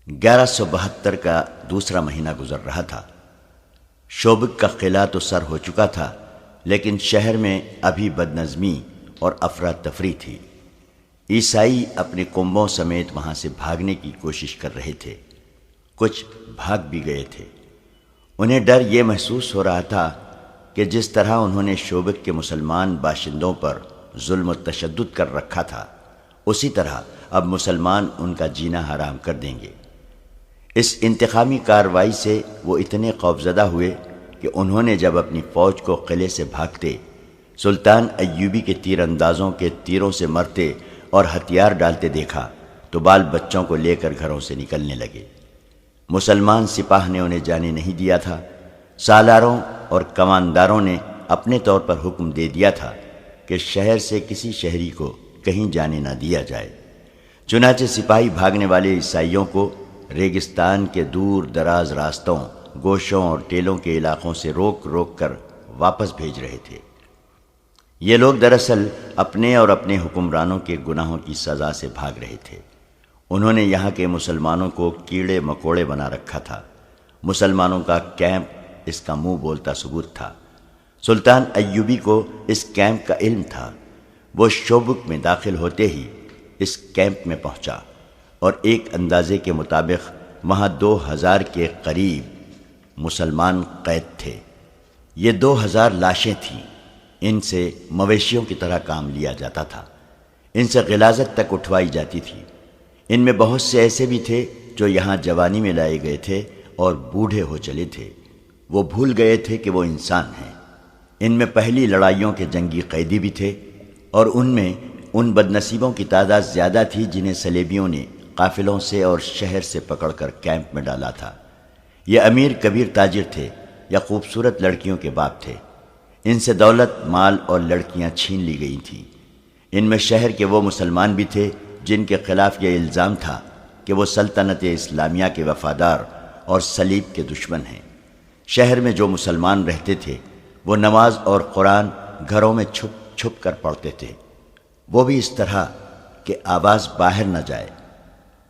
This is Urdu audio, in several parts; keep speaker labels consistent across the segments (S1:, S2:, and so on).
S1: 1172 کا دوسرا مہینہ گزر رہا تھا۔ شوبک کا قلعہ تو سر ہو چکا تھا، لیکن شہر میں ابھی بدنظمی اور افراتفری تھی۔ عیسائی اپنے کنبوں سمیت وہاں سے بھاگنے کی کوشش کر رہے تھے، کچھ بھاگ بھی گئے تھے۔ انہیں ڈر یہ محسوس ہو رہا تھا کہ جس طرح انہوں نے شوبک کے مسلمان باشندوں پر ظلم و تشدد کر رکھا تھا، اسی طرح اب مسلمان ان کا جینا حرام کر دیں گے۔ اس انتقامی کارروائی سے وہ اتنے خوفزدہ ہوئے کہ انہوں نے جب اپنی فوج کو قلعے سے بھاگتے سلطان ایوبی کے تیر اندازوں کے تیروں سے مرتے اور ہتھیار ڈالتے دیکھا تو بال بچوں کو لے کر گھروں سے نکلنے لگے۔ مسلمان سپاہ نے انہیں جانے نہیں دیا تھا۔ سالاروں اور کمانداروں نے اپنے طور پر حکم دے دیا تھا کہ شہر سے کسی شہری کو کہیں جانے نہ دیا جائے۔ چنانچہ سپاہی بھاگنے والے عیسائیوں کو ریگستان کے دور دراز راستوں، گوشوں اور ٹیلوں کے علاقوں سے روک روک کر واپس بھیج رہے تھے۔ یہ لوگ دراصل اپنے اور اپنے حکمرانوں کے گناہوں کی سزا سے بھاگ رہے تھے۔ انہوں نے یہاں کے مسلمانوں کو کیڑے مکوڑے بنا رکھا تھا۔ مسلمانوں کا کیمپ اس کا منہ بولتا ثبوت تھا۔ سلطان ایوبی کو اس کیمپ کا علم تھا۔ وہ شوبک میں داخل ہوتے ہی اس کیمپ میں پہنچا اور ایک اندازے کے مطابق وہاں 2000 کے قریب مسلمان قید تھے۔ یہ 2000 لاشیں تھیں۔ ان سے مویشیوں کی طرح کام لیا جاتا تھا۔ ان سے غلاظت تک اٹھوائی جاتی تھی۔ ان میں بہت سے ایسے بھی تھے جو یہاں جوانی میں لائے گئے تھے اور بوڑھے ہو چلے تھے۔ وہ بھول گئے تھے کہ وہ انسان ہیں۔ ان میں پہلی لڑائیوں کے جنگی قیدی بھی تھے، اور ان میں ان بدنصیبوں کی تعداد زیادہ تھی جنہیں صلیبیوں نے قافلوں سے اور شہر سے پکڑ کر کیمپ میں ڈالا تھا۔ یہ امیر کبیر تاجر تھے یا خوبصورت لڑکیوں کے باپ تھے۔ ان سے دولت، مال اور لڑکیاں چھین لی گئی تھیں۔ ان میں شہر کے وہ مسلمان بھی تھے جن کے خلاف یہ الزام تھا کہ وہ سلطنت اسلامیہ کے وفادار اور صلیب کے دشمن ہیں۔ شہر میں جو مسلمان رہتے تھے وہ نماز اور قرآن گھروں میں چھپ چھپ کر پڑھتے تھے، وہ بھی اس طرح کہ آواز باہر نہ جائے۔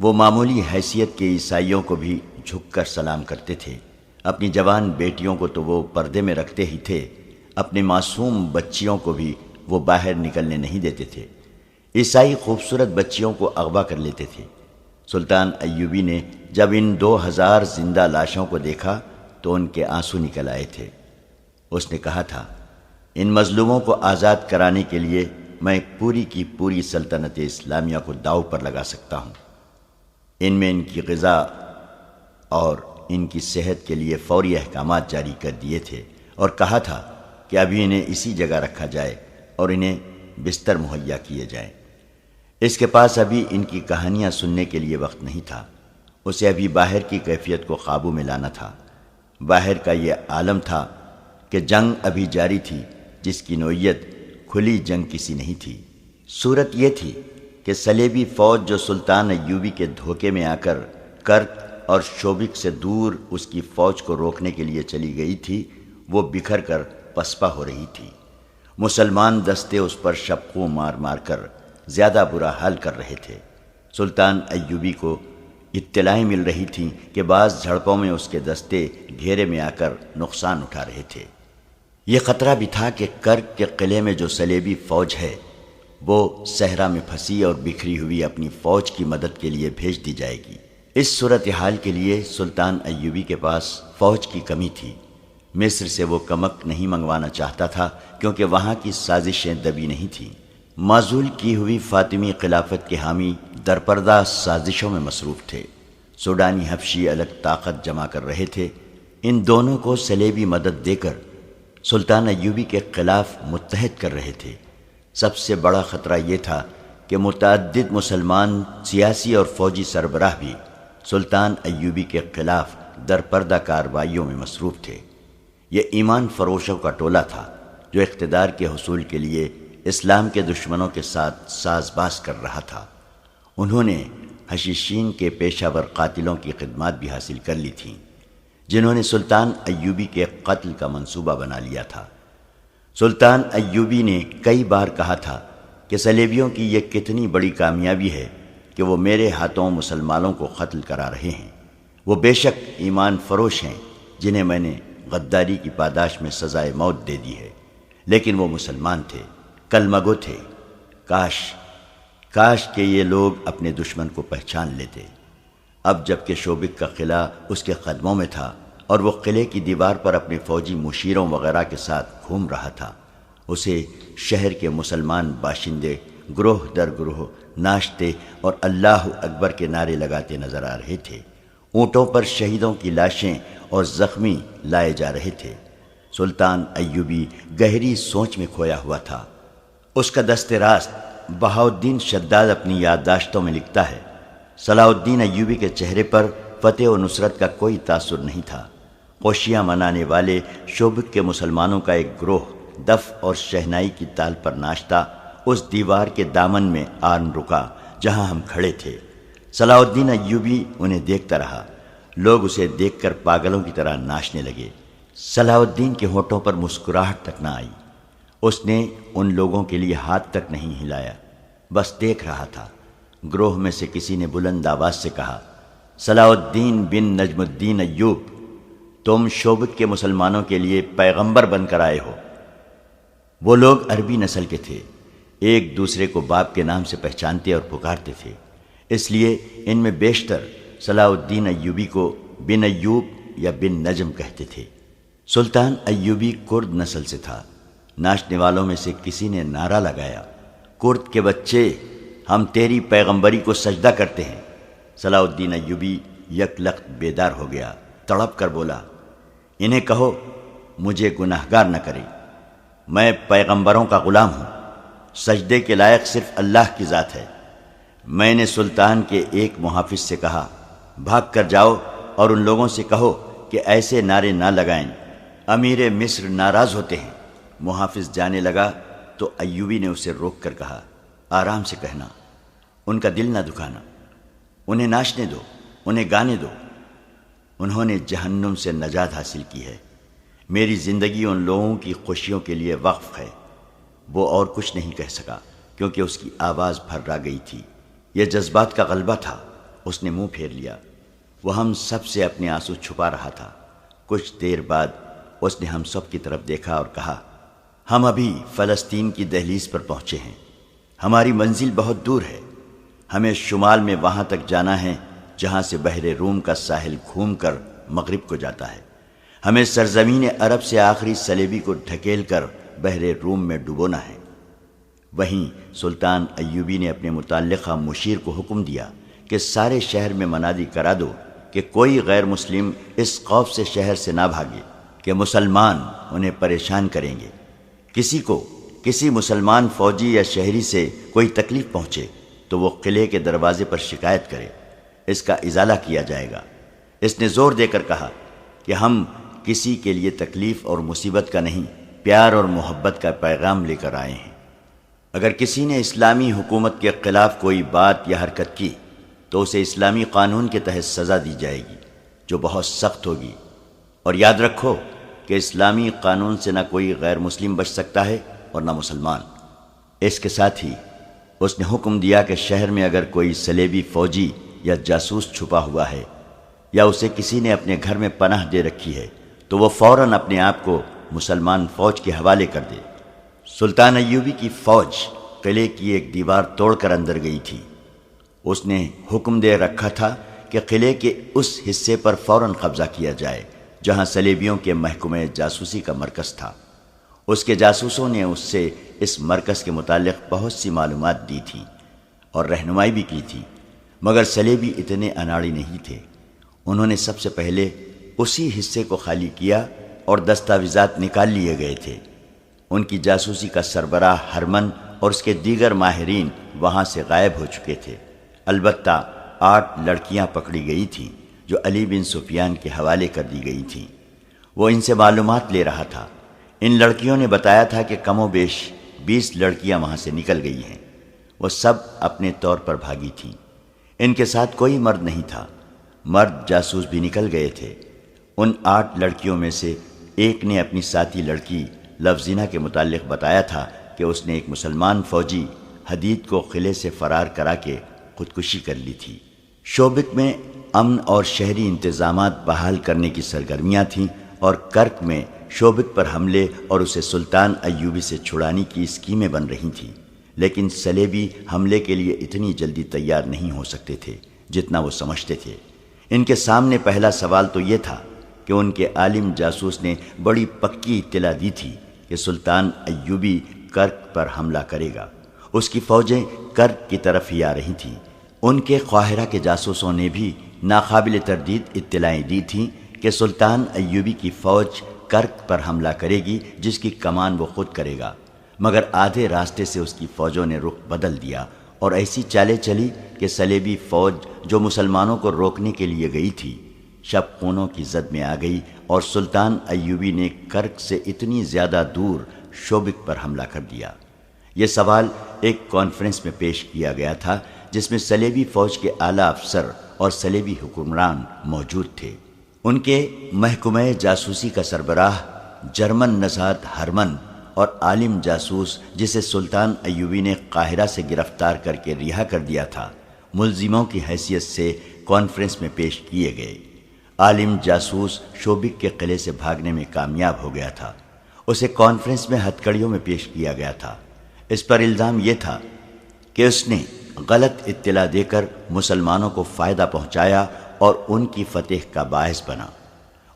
S1: وہ معمولی حیثیت کے عیسائیوں کو بھی جھک کر سلام کرتے تھے۔ اپنی جوان بیٹیوں کو تو وہ پردے میں رکھتے ہی تھے، اپنی معصوم بچیوں کو بھی وہ باہر نکلنے نہیں دیتے تھے۔ عیسائی خوبصورت بچیوں کو اغوا کر لیتے تھے۔ سلطان ایوبی نے جب ان 2000 زندہ لاشوں کو دیکھا تو ان کے آنسو نکل آئے تھے۔ اس نے کہا تھا، ان مظلوموں کو آزاد کرانے کے لیے میں پوری کی پوری سلطنت اسلامیہ کو داؤ پر لگا سکتا ہوں۔ ان میں ان کی غذا اور ان کی صحت کے لیے فوری احکامات جاری کر دیے تھے اور کہا تھا کہ ابھی انہیں اسی جگہ رکھا جائے اور انہیں بستر مہیا کیے جائیں۔ اس کے پاس ابھی ان کی کہانیاں سننے کے لیے وقت نہیں تھا۔ اسے ابھی باہر کی کیفیت کو قابو میں لانا تھا۔ باہر کا یہ عالم تھا کہ جنگ ابھی جاری تھی، جس کی نوعیت کھلی جنگ کسی نہیں تھی۔ صورت یہ تھی کہ صلیبی فوج جو سلطان ایوبی کے دھوکے میں آ کر کرک اور شوبک سے دور اس کی فوج کو روکنے کے لیے چلی گئی تھی، وہ بکھر کر پسپا ہو رہی تھی۔ مسلمان دستے اس پر شپقوں مار مار کر زیادہ برا حال کر رہے تھے۔ سلطان ایوبی کو اطلاعیں مل رہی تھیں کہ بعض جھڑپوں میں اس کے دستے گھیرے میں آ کر نقصان اٹھا رہے تھے۔ یہ خطرہ بھی تھا کہ کرک کے قلعے میں جو صلیبی فوج ہے وہ صحرا میں پھنسی اور بکھری ہوئی اپنی فوج کی مدد کے لیے بھیج دی جائے گی۔ اس صورتحال کے لیے سلطان ایوبی کے پاس فوج کی کمی تھی۔ مصر سے وہ کمک نہیں منگوانا چاہتا تھا کیونکہ وہاں کی سازشیں دبی نہیں تھیں۔ معزول کی ہوئی فاطمی خلافت کے حامی درپردہ سازشوں میں مصروف تھے۔ سوڈانی حبشی الگ طاقت جمع کر رہے تھے۔ ان دونوں کو صلیبی مدد دے کر سلطان ایوبی کے خلاف متحد کر رہے تھے۔ سب سے بڑا خطرہ یہ تھا کہ متعدد مسلمان سیاسی اور فوجی سربراہ بھی سلطان ایوبی کے خلاف درپردہ کارروائیوں میں مصروف تھے۔ یہ ایمان فروشوں کا ٹولہ تھا جو اقتدار کے حصول کے لیے اسلام کے دشمنوں کے ساتھ ساز باز کر رہا تھا۔ انہوں نے حشیشین کے پیشہ ور قاتلوں کی خدمات بھی حاصل کر لی تھیں، جنہوں نے سلطان ایوبی کے قتل کا منصوبہ بنا لیا تھا۔ سلطان ایوبی نے کئی بار کہا تھا کہ صلیبیوں کی یہ کتنی بڑی کامیابی ہے کہ کہ وہ میرے ہاتھوں مسلمانوں کو قتل کرا رہے ہیں۔ وہ بے شک ایمان فروش ہیں جنہیں میں نے غداری کی پاداش میں سزائے موت دے دی ہے، لیکن وہ مسلمان تھے، کلمہ گو تھے۔ کاش کہ یہ لوگ اپنے دشمن کو پہچان لیتے۔ اب جب کہ شوبک کا قلعہ اس کے قدموں میں تھا اور وہ قلعے کی دیوار پر اپنے فوجی مشیروں وغیرہ کے ساتھ گھوم رہا تھا، اسے شہر کے مسلمان باشندے گروہ در گروہ ناشتے اور اللہ اکبر کے نعرے لگاتے نظر آ رہے تھے۔ اونٹوں پر شہیدوں کی لاشیں اور زخمی لائے جا رہے تھے۔ سلطان ایوبی گہری سوچ میں کھویا ہوا تھا۔ اس کا دست راست بہاؤالدین شداد اپنی یادداشتوں میں لکھتا ہے، صلاح الدین ایوبی کے چہرے پر فتح و نصرت کا کوئی تاثر نہیں تھا۔ خوشیاں منانے والے شوبک کے مسلمانوں کا ایک گروہ دف اور شہنائی کی تال پر ناشتا اس دیوار کے دامن میں آن رکا جہاں ہم کھڑے تھے۔ صلاح الدین ایوبی انہیں دیکھتا رہا۔ لوگ اسے دیکھ کر پاگلوں کی طرح ناچنے لگے۔ صلاح الدین کے ہونٹوں پر مسکراہٹ تک نہ آئی۔ اس نے ان لوگوں کے لیے ہاتھ تک نہیں ہلایا، بس دیکھ رہا تھا۔ گروہ میں سے کسی نے بلند آواز سے کہا، صلاح الدین بن نجم الدین ایوب، تم شوبک کے مسلمانوں کے لیے پیغمبر بن کر آئے ہو۔ وہ لوگ عربی نسل کے تھے، ایک دوسرے کو باپ کے نام سے پہچانتے اور پکارتے تھے، اس لیے ان میں بیشتر صلاح الدین ایوبی کو بن ایوب یا بن نجم کہتے تھے۔ سلطان ایوبی کرد نسل سے تھا۔ ناچنے والوں میں سے کسی نے نعرہ لگایا، کرد کے بچے، ہم تیری پیغمبری کو سجدہ کرتے ہیں۔ صلاح الدین ایوبی یک لخت بیدار ہو گیا، تڑپ کر بولا، انہیں کہو مجھے گناہگار نہ کرے، میں پیغمبروں کا غلام ہوں، سجدے کے لائق صرف اللہ کی ذات ہے۔ میں نے سلطان کے ایک محافظ سے کہا، بھاگ کر جاؤ اور ان لوگوں سے کہو کہ ایسے نعرے نہ لگائیں، امیر مصر ناراض ہوتے ہیں۔ محافظ جانے لگا تو ایوبی نے اسے روک کر کہا، آرام سے کہنا، ان کا دل نہ دکھانا، انہیں ناچنے دو، انہیں گانے دو، انہوں نے جہنم سے نجات حاصل کی ہے۔ میری زندگی ان لوگوں کی خوشیوں کے لیے وقف ہے۔ وہ اور کچھ نہیں کہہ سکا کیونکہ اس کی آواز پھرا گئی تھی۔ یہ جذبات کا غلبہ تھا۔ اس نے منہ پھیر لیا۔ وہ ہم سب سے اپنے آنسو چھپا رہا تھا۔ کچھ دیر بعد اس نے ہم سب کی طرف دیکھا اور کہا، ہم ابھی فلسطین کی دہلیز پر پہنچے ہیں، ہماری منزل بہت دور ہے، ہمیں شمال میں وہاں تک جانا ہے جہاں سے بحر روم کا ساحل گھوم کر مغرب کو جاتا ہے۔ ہمیں سرزمین عرب سے آخری صلیبی کو ڈھکیل کر بحر روم میں ڈبونا ہے۔ وہیں سلطان ایوبی نے اپنے متعلقہ مشیر کو حکم دیا کہ سارے شہر میں منادی کرا دو کہ کوئی غیر مسلم اس خوف سے شہر سے نہ بھاگے کہ مسلمان انہیں پریشان کریں گے۔ کسی مسلمان فوجی یا شہری سے کوئی تکلیف پہنچے تو وہ قلعے کے دروازے پر شکایت کرے، اس کا ازالہ کیا جائے گا۔ اس نے زور دے کر کہا کہ ہم کسی کے لیے تکلیف اور مصیبت کا نہیں، پیار اور محبت کا پیغام لے کر آئے ہیں۔ اگر کسی نے اسلامی حکومت کے خلاف کوئی بات یا حرکت کی تو اسے اسلامی قانون کے تحت سزا دی جائے گی جو بہت سخت ہوگی، اور یاد رکھو کہ اسلامی قانون سے نہ کوئی غیر مسلم بچ سکتا ہے اور نہ مسلمان۔ اس کے ساتھ ہی اس نے حکم دیا کہ شہر میں اگر کوئی صلیبی فوجی یا جاسوس چھپا ہوا ہے یا اسے کسی نے اپنے گھر میں پناہ دے رکھی ہے تو وہ فوراً اپنے آپ کو مسلمان فوج کے حوالے کر دے۔ سلطان ایوبی کی فوج قلعے کی ایک دیوار توڑ کر اندر گئی تھی۔ اس نے حکم دے رکھا تھا کہ قلعے کے اس حصے پر فوراً قبضہ کیا جائے جہاں صلیبیوں کے محکمہ جاسوسی کا مرکز تھا۔ اس کے جاسوسوں نے اس سے اس مرکز کے متعلق بہت سی معلومات دی تھی اور رہنمائی بھی کی تھی، مگر صلیبی اتنے اناڑی نہیں تھے۔ انہوں نے سب سے پہلے اسی حصے کو خالی کیا اور دستاویزات نکال لیے گئے تھے۔ ان کی جاسوسی کا سربراہ ہرمن اور اس کے دیگر ماہرین وہاں سے غائب ہو چکے تھے۔ البتہ 8 لڑکیاں پکڑی گئی تھیں جو علی بن سفیان کے حوالے کر دی گئی تھیں۔ وہ ان سے معلومات لے رہا تھا۔ ان لڑکیوں نے بتایا تھا کہ کم و بیش 20 لڑکیاں وہاں سے نکل گئی ہیں۔ وہ سب اپنے طور پر بھاگی تھیں۔ ان کے ساتھ کوئی مرد نہیں تھا۔ مرد جاسوس بھی نکل گئے تھے۔ ان 8 لڑکیوں میں سے ایک نے اپنی ساتھی لڑکی لفظینہ کے متعلق بتایا تھا کہ اس نے ایک مسلمان فوجی حدید کو قلعے سے فرار کرا کے خودکشی کر لی تھی۔ شوبک میں امن اور شہری انتظامات بحال کرنے کی سرگرمیاں تھیں اور کرک میں شوبک پر حملے اور اسے سلطان ایوبی سے چھڑانے کی اسکیمیں بن رہی تھیں، لیکن صلیبی حملے کے لیے اتنی جلدی تیار نہیں ہو سکتے تھے جتنا وہ سمجھتے تھے۔ ان کے سامنے پہلا سوال تو یہ تھا کہ ان کے عالم جاسوس نے بڑی پکی اطلاع دی تھی کہ سلطان ایوبی کرک پر حملہ کرے گا۔ اس کی فوجیں کرک کی طرف ہی آ رہی تھیں۔ ان کے قاہرہ کے جاسوسوں نے بھی ناقابل تردید اطلاعیں دی تھیں کہ سلطان ایوبی کی فوج کرک پر حملہ کرے گی، جس کی کمان وہ خود کرے گا، مگر آدھے راستے سے اس کی فوجوں نے رخ بدل دیا اور ایسی چالیں چلی کہ صلیبی فوج جو مسلمانوں کو روکنے کے لیے گئی تھی، شب خونوں کی زد میں آ گئی اور سلطان ایوبی نے کرک سے اتنی زیادہ دور شوبک پر حملہ کر دیا۔ یہ سوال ایک کانفرنس میں پیش کیا گیا تھا جس میں صلیبی فوج کے اعلیٰ افسر اور صلیبی حکمران موجود تھے۔ ان کے محکمہ جاسوسی کا سربراہ جرمن نژاد ہرمن اور عالم جاسوس جسے سلطان ایوبی نے قاہرہ سے گرفتار کر کے رہا کر دیا تھا، ملزموں کی حیثیت سے کانفرنس میں پیش کیے گئے۔ عالم جاسوس شوبک کے قلعے سے بھاگنے میں کامیاب ہو گیا تھا۔ اسے کانفرنس میں ہتھکڑیوں میں پیش کیا گیا تھا۔ اس پر الزام یہ تھا کہ اس نے غلط اطلاع دے کر مسلمانوں کو فائدہ پہنچایا اور ان کی فتح کا باعث بنا۔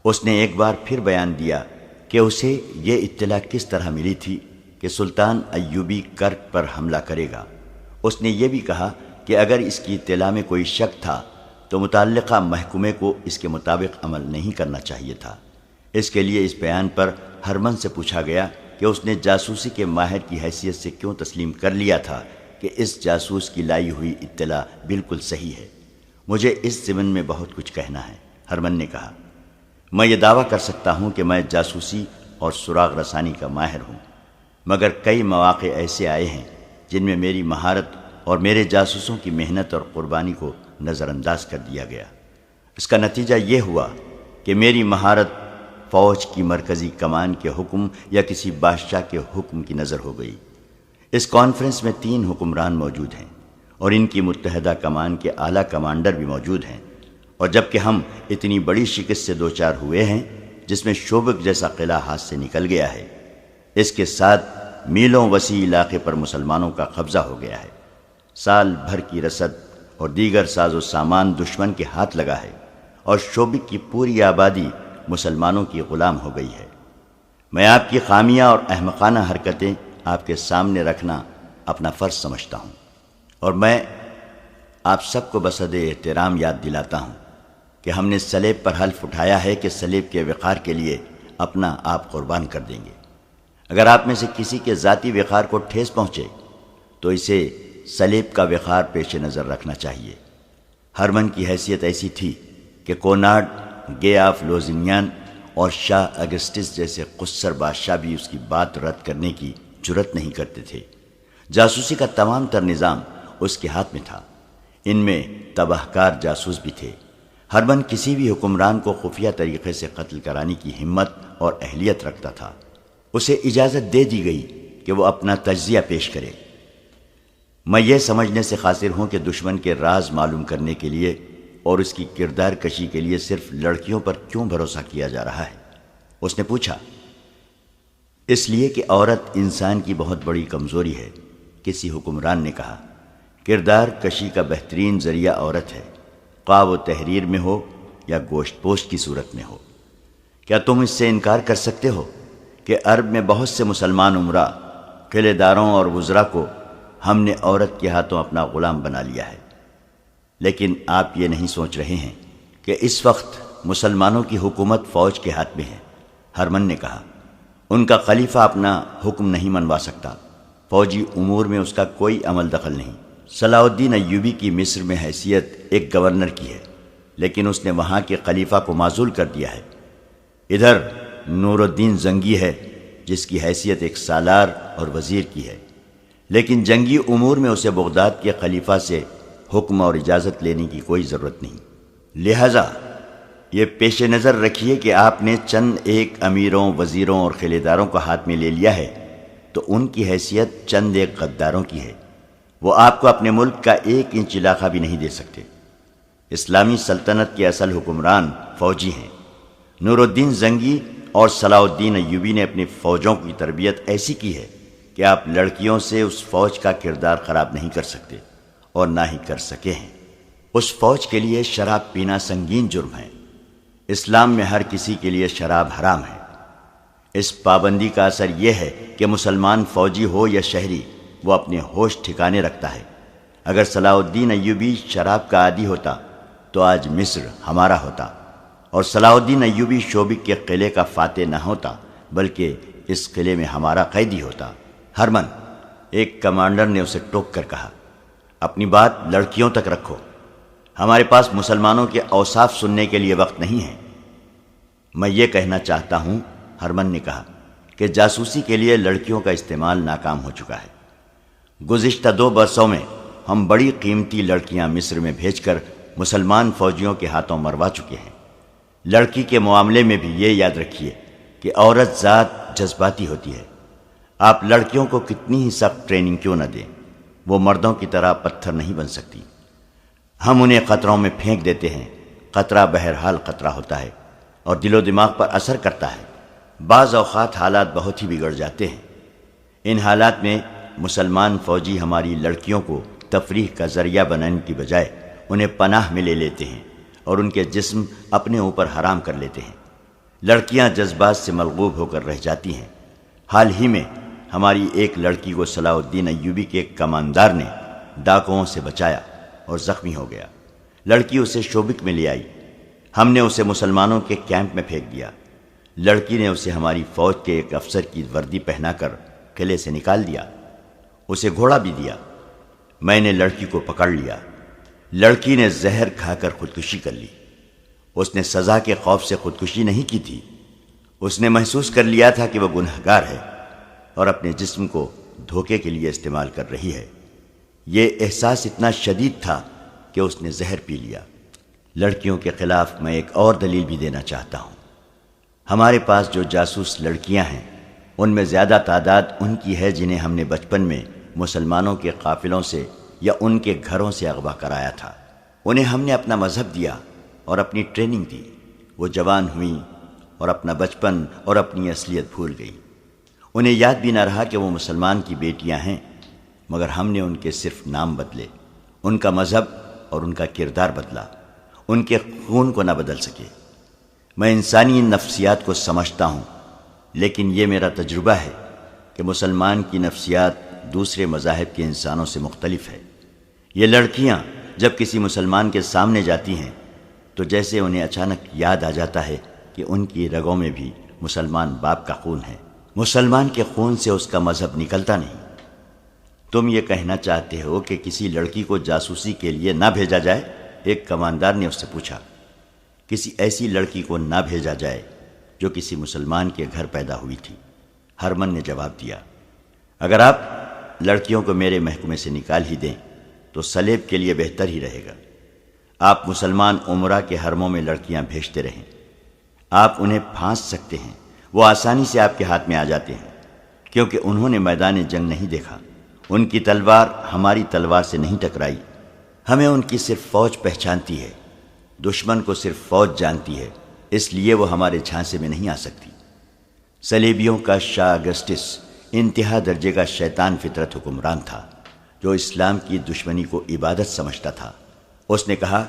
S1: اس نے ایک بار پھر بیان دیا کہ اسے یہ اطلاع کس طرح ملی تھی کہ سلطان ایوبی کرک پر حملہ کرے گا۔ اس نے یہ بھی کہا کہ اگر اس کی اطلاع میں کوئی شک تھا تو متعلقہ محکمے کو اس کے مطابق عمل نہیں کرنا چاہیے تھا۔ اس کے لیے اس بیان پر ہرمن سے پوچھا گیا کہ اس نے جاسوسی کے ماہر کی حیثیت سے کیوں تسلیم کر لیا تھا کہ اس جاسوس کی لائی ہوئی اطلاع بالکل صحیح ہے۔ مجھے اس ضمن میں بہت کچھ کہنا ہے، ہرمن نے کہا۔ میں یہ دعویٰ کر سکتا ہوں کہ میں جاسوسی اور سراغ رسانی کا ماہر ہوں، مگر کئی مواقع ایسے آئے ہیں جن میں میری مہارت اور میرے جاسوسوں کی محنت اور قربانی کو نظر انداز کر دیا گیا۔ اس کا نتیجہ یہ ہوا کہ میری مہارت فوج کی مرکزی کمان کے حکم یا کسی بادشاہ کے حکم کی نظر ہو گئی۔ اس کانفرنس میں 3 حکمران موجود ہیں اور ان کی متحدہ کمان کے اعلیٰ کمانڈر بھی موجود ہیں، اور جبکہ ہم اتنی بڑی شکست سے دوچار ہوئے ہیں جس میں شوبک جیسا قلعہ ہاتھ سے نکل گیا ہے، اس کے ساتھ میلوں وسیع علاقے پر مسلمانوں کا قبضہ ہو گیا ہے، سال بھر کی رسد اور دیگر ساز و سامان دشمن کے ہاتھ لگا ہے، اور شوبک کی پوری آبادی مسلمانوں کی غلام ہو گئی ہے۔ میں آپ کی خامیاں اور احمقانہ حرکتیں آپ کے سامنے رکھنا اپنا فرض سمجھتا ہوں، اور میں آپ سب کو بصد احترام یاد دلاتا ہوں کہ ہم نے صلیب پر حلف اٹھایا ہے کہ صلیب کے وقار کے لیے اپنا آپ قربان کر دیں گے۔ اگر آپ میں سے کسی کے ذاتی وقار کو ٹھیس پہنچے تو اسے صلیب کا وقار پیش نظر رکھنا چاہیے۔ ہرمن کی حیثیت ایسی تھی کہ کونارڈ، گے آف لوزینیان اور شاہ اگسٹس جیسے قصر بادشاہ بھی اس کی بات رد کرنے کی جرت نہیں کرتے تھے۔ جاسوسی کا تمام تر نظام اس کے ہاتھ میں تھا، ان میں تباہ کار جاسوس بھی تھے۔ ہرمن کسی بھی حکمران کو خفیہ طریقے سے قتل کرانے کی ہمت اور اہلیت رکھتا تھا۔ اسے اجازت دے دی گئی کہ وہ اپنا تجزیہ پیش کرے۔ میں یہ سمجھنے سے قاصر ہوں کہ دشمن کے راز معلوم کرنے کے لیے اور اس کی کردار کشی کے لیے صرف لڑکیوں پر کیوں بھروسہ کیا جا رہا ہے؟ اس نے پوچھا۔ اس لیے کہ عورت انسان کی بہت بڑی کمزوری ہے، کسی حکمران نے کہا۔ کردار کشی کا بہترین ذریعہ عورت ہے، خواہ وہ تحریر میں ہو یا گوشت پوشت کی صورت میں ہو۔ کیا تم اس سے انکار کر سکتے ہو کہ عرب میں بہت سے مسلمان امراء، قلعے داروں اور وزراء کو ہم نے عورت کے ہاتھوں اپنا غلام بنا لیا ہے؟ لیکن آپ یہ نہیں سوچ رہے ہیں کہ اس وقت مسلمانوں کی حکومت فوج کے ہاتھ میں ہے، ہرمن نے کہا۔ ان کا خلیفہ اپنا حکم نہیں منوا سکتا، فوجی امور میں اس کا کوئی عمل دخل نہیں۔ صلاح الدین ایوبی کی مصر میں حیثیت ایک گورنر کی ہے، لیکن اس نے وہاں کے خلیفہ کو معزول کر دیا ہے۔ ادھر نور الدین زنگی ہے جس کی حیثیت ایک سالار اور وزیر کی ہے، لیکن جنگی امور میں اسے بغداد کے خلیفہ سے حکم اور اجازت لینے کی کوئی ضرورت نہیں۔ لہذا یہ پیش نظر رکھیے کہ آپ نے چند ایک امیروں، وزیروں اور قلعے داروں کو ہاتھ میں لے لیا ہے تو ان کی حیثیت چند ایک غداروں کی ہے۔ وہ آپ کو اپنے ملک کا 1 انچ علاقہ بھی نہیں دے سکتے۔ اسلامی سلطنت کے اصل حکمران فوجی ہیں۔ نور الدین زنگی اور صلاح الدین ایوبی نے اپنی فوجوں کی تربیت ایسی کی ہے کہ آپ لڑکیوں سے اس فوج کا کردار خراب نہیں کر سکتے اور نہ ہی کر سکے ہیں۔ اس فوج کے لیے شراب پینا سنگین جرم ہے۔ اسلام میں ہر کسی کے لیے شراب حرام ہے۔ اس پابندی کا اثر یہ ہے کہ مسلمان فوجی ہو یا شہری، وہ اپنے ہوش ٹھکانے رکھتا ہے۔ اگر صلاح الدین ایوبی شراب کا عادی ہوتا تو آج مصر ہمارا ہوتا، اور صلاح الدین ایوبی شوبک کے قلعے کا فاتح نہ ہوتا بلکہ اس قلعے میں ہمارا قیدی ہوتا۔ ہرمن، ایک کمانڈر نے اسے ٹوک کر کہا، اپنی بات لڑکیوں تک رکھو، ہمارے پاس مسلمانوں کے اوصاف سننے کے لیے وقت نہیں ہے۔ میں یہ کہنا چاہتا ہوں، ہرمن نے کہا، کہ جاسوسی کے لیے لڑکیوں کا استعمال ناکام ہو چکا ہے۔ گزشتہ 2 برسوں میں ہم بڑی قیمتی لڑکیاں مصر میں بھیج کر مسلمان فوجیوں کے ہاتھوں مروا چکے ہیں۔ لڑکی کے معاملے میں بھی یہ یاد رکھیے کہ عورت ذات جذباتی ہوتی ہے۔ آپ لڑکیوں کو کتنی ہی سخت ٹریننگ کیوں نہ دیں، وہ مردوں کی طرح پتھر نہیں بن سکتی۔ ہم انہیں خطروں میں پھینک دیتے ہیں۔ خطرہ بہرحال خطرہ ہوتا ہے اور دل و دماغ پر اثر کرتا ہے۔ بعض اوقات حالات بہت ہی بگڑ جاتے ہیں۔ ان حالات میں مسلمان فوجی ہماری لڑکیوں کو تفریح کا ذریعہ بنانے کی بجائے انہیں پناہ میں لے لیتے ہیں اور ان کے جسم اپنے اوپر حرام کر لیتے ہیں۔ لڑکیاں جذبات سے ملغوب ہو کر رہ جاتی ہیں۔ حال ہی میں ہماری ایک لڑکی کو صلاح الدین ایوبی کے ایک کماندار نے ڈاکوؤں سے بچایا اور زخمی ہو گیا۔ لڑکی اسے شوبک میں لے آئی۔ ہم نے اسے مسلمانوں کے کیمپ میں پھینک دیا۔ لڑکی نے اسے ہماری فوج کے ایک افسر کی وردی پہنا کر قلعے سے نکال دیا۔ اسے گھوڑا بھی دیا۔ میں نے لڑکی کو پکڑ لیا۔ لڑکی نے زہر کھا کر خودکشی کر لی۔ اس نے سزا کے خوف سے خودکشی نہیں کی تھی۔ اس نے محسوس کر لیا تھا کہ وہ گنہگار ہے اور اپنے جسم کو دھوکے کے لیے استعمال کر رہی ہے۔ یہ احساس اتنا شدید تھا کہ اس نے زہر پی لیا۔ لڑکیوں کے خلاف میں ایک اور دلیل بھی دینا چاہتا ہوں۔ ہمارے پاس جو جاسوس لڑکیاں ہیں ان میں زیادہ تعداد ان کی ہے جنہیں ہم نے بچپن میں مسلمانوں کے قافلوں سے یا ان کے گھروں سے اغوا کرایا تھا۔ انہیں ہم نے اپنا مذہب دیا اور اپنی ٹریننگ دی۔ وہ جوان ہوئیں اور اپنا بچپن اور اپنی اصلیت بھول گئی۔ انہیں یاد بھی نہ رہا کہ وہ مسلمان کی بیٹیاں ہیں، مگر ہم نے ان کے صرف نام بدلے، ان کا مذہب اور ان کا کردار بدلا، ان کے خون کو نہ بدل سکے۔ میں انسانی نفسیات کو سمجھتا ہوں، لیکن یہ میرا تجربہ ہے کہ مسلمان کی نفسیات دوسرے مذاہب کے انسانوں سے مختلف ہے۔ یہ لڑکیاں جب کسی مسلمان کے سامنے جاتی ہیں تو جیسے انہیں اچانک یاد آ جاتا ہے کہ ان کی رگوں میں بھی مسلمان باپ کا خون ہے۔ مسلمان کے خون سے اس کا مذہب نکلتا نہیں۔ تم یہ کہنا چاہتے ہو کہ کسی لڑکی کو جاسوسی کے لیے نہ بھیجا جائے؟ ایک کماندار نے اس سے پوچھا۔ کسی ایسی لڑکی کو نہ بھیجا جائے جو کسی مسلمان کے گھر پیدا ہوئی تھی، ہرمن نے جواب دیا۔ اگر آپ لڑکیوں کو میرے محکمے سے نکال ہی دیں تو سلیب کے لیے بہتر ہی رہے گا۔ آپ مسلمان عمرہ کے حرموں میں لڑکیاں بھیجتے رہیں۔ آپ انہیں پھانس سکتے ہیں، وہ آسانی سے آپ کے ہاتھ میں آ جاتے ہیں، کیونکہ انہوں نے میدان جنگ نہیں دیکھا۔ ان کی تلوار ہماری تلوار سے نہیں ٹکرائی۔ ہمیں ان کی صرف فوج پہچانتی ہے، دشمن کو صرف فوج جانتی ہے، اس لیے وہ ہمارے جھانسے میں نہیں آ سکتی۔ صلیبیوں کا شاہ اگسٹس انتہا درجے کا شیطان فطرت حکمران تھا جو اسلام کی دشمنی کو عبادت سمجھتا تھا۔ اس نے کہا،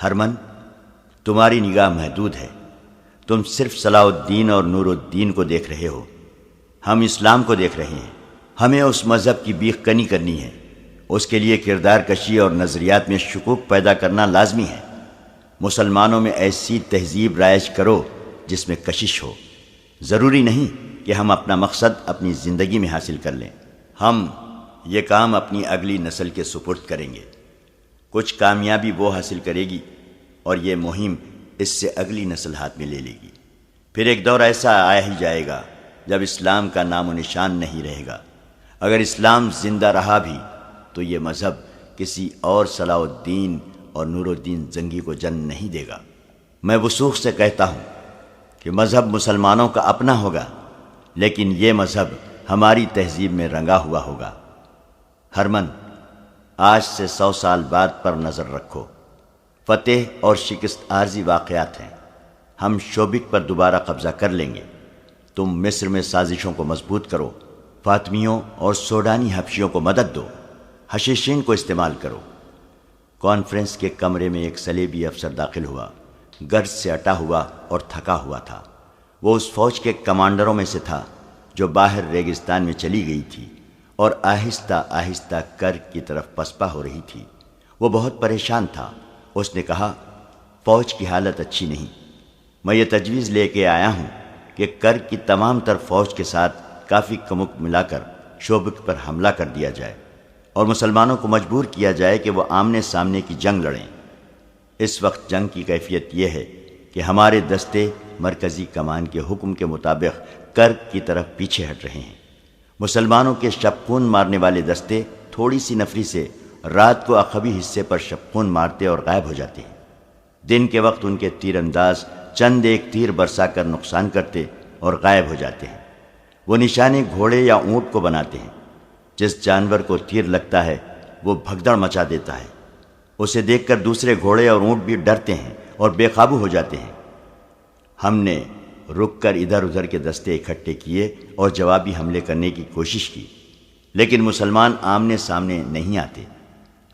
S1: ہرمن، تمہاری نگاہ محدود ہے، تم صرف صلاح الدین اور نور الدین کو دیکھ رہے ہو، ہم اسلام کو دیکھ رہے ہیں۔ ہمیں اس مذہب کی بیخ کنی کرنی ہے، اس کے لیے کردار کشی اور نظریات میں شکوک پیدا کرنا لازمی ہے۔ مسلمانوں میں ایسی تہذیب رائج کرو جس میں کشش ہو۔ ضروری نہیں کہ ہم اپنا مقصد اپنی زندگی میں حاصل کر لیں، ہم یہ کام اپنی اگلی نسل کے سپرد کریں گے۔ کچھ کامیابی وہ حاصل کرے گی اور یہ مہم اس سے اگلی نسل ہاتھ میں لے لے گی۔ پھر ایک دور ایسا آیا ہی جائے گا جب اسلام کا نام و نشان نہیں رہے گا۔ اگر اسلام زندہ رہا بھی تو یہ مذہب کسی اور صلاح الدین اور نور الدین زنگی کو جنم نہیں دے گا۔ میں وثوق سے کہتا ہوں کہ مذہب مسلمانوں کا اپنا ہوگا، لیکن یہ مذہب ہماری تہذیب میں رنگا ہوا ہوگا۔ ہرمن، آج سے 100 سال بعد پر نظر رکھو۔ فتح اور شکست عارضی واقعات ہیں، ہم شوبک پر دوبارہ قبضہ کر لیں گے۔ تم مصر میں سازشوں کو مضبوط کرو، فاطمیوں اور سوڈانی حبشیوں کو مدد دو، حشیشین کو استعمال کرو۔ کانفرنس کے کمرے میں ایک صلیبی افسر داخل ہوا، گرج سے اٹا ہوا اور تھکا ہوا تھا۔ وہ اس فوج کے کمانڈروں میں سے تھا جو باہر ریگستان میں چلی گئی تھی اور آہستہ آہستہ کرک کی طرف پسپا ہو رہی تھی۔ وہ بہت پریشان تھا۔ اس نے کہا، فوج کی حالت اچھی نہیں۔ میں یہ تجویز لے کے آیا ہوں کہ کرک کی تمام تر فوج کے ساتھ کافی کمک ملا کر شوبک پر حملہ کر دیا جائے اور مسلمانوں کو مجبور کیا جائے کہ وہ آمنے سامنے کی جنگ لڑیں۔ اس وقت جنگ کی کیفیت یہ ہے کہ ہمارے دستے مرکزی کمان کے حکم کے مطابق کرک کی طرف پیچھے ہٹ رہے ہیں۔ مسلمانوں کے شبخون مارنے والے دستے تھوڑی سی نفری سے رات کو عقبی حصے پر شبخون مارتے اور غائب ہو جاتے ہیں۔ دن کے وقت ان کے تیر انداز چند ایک تیر برسا کر نقصان کرتے اور غائب ہو جاتے ہیں۔ وہ نشانے گھوڑے یا اونٹ کو بناتے ہیں۔ جس جانور کو تیر لگتا ہے وہ بھگدڑ مچا دیتا ہے۔ اسے دیکھ کر دوسرے گھوڑے اور اونٹ بھی ڈرتے ہیں اور بے قابو ہو جاتے ہیں۔ ہم نے رک کر ادھر ادھر کے دستے اکٹھے کیے اور جوابی حملے کرنے کی کوشش کی، لیکن مسلمان آمنے سامنے نہیں آتے۔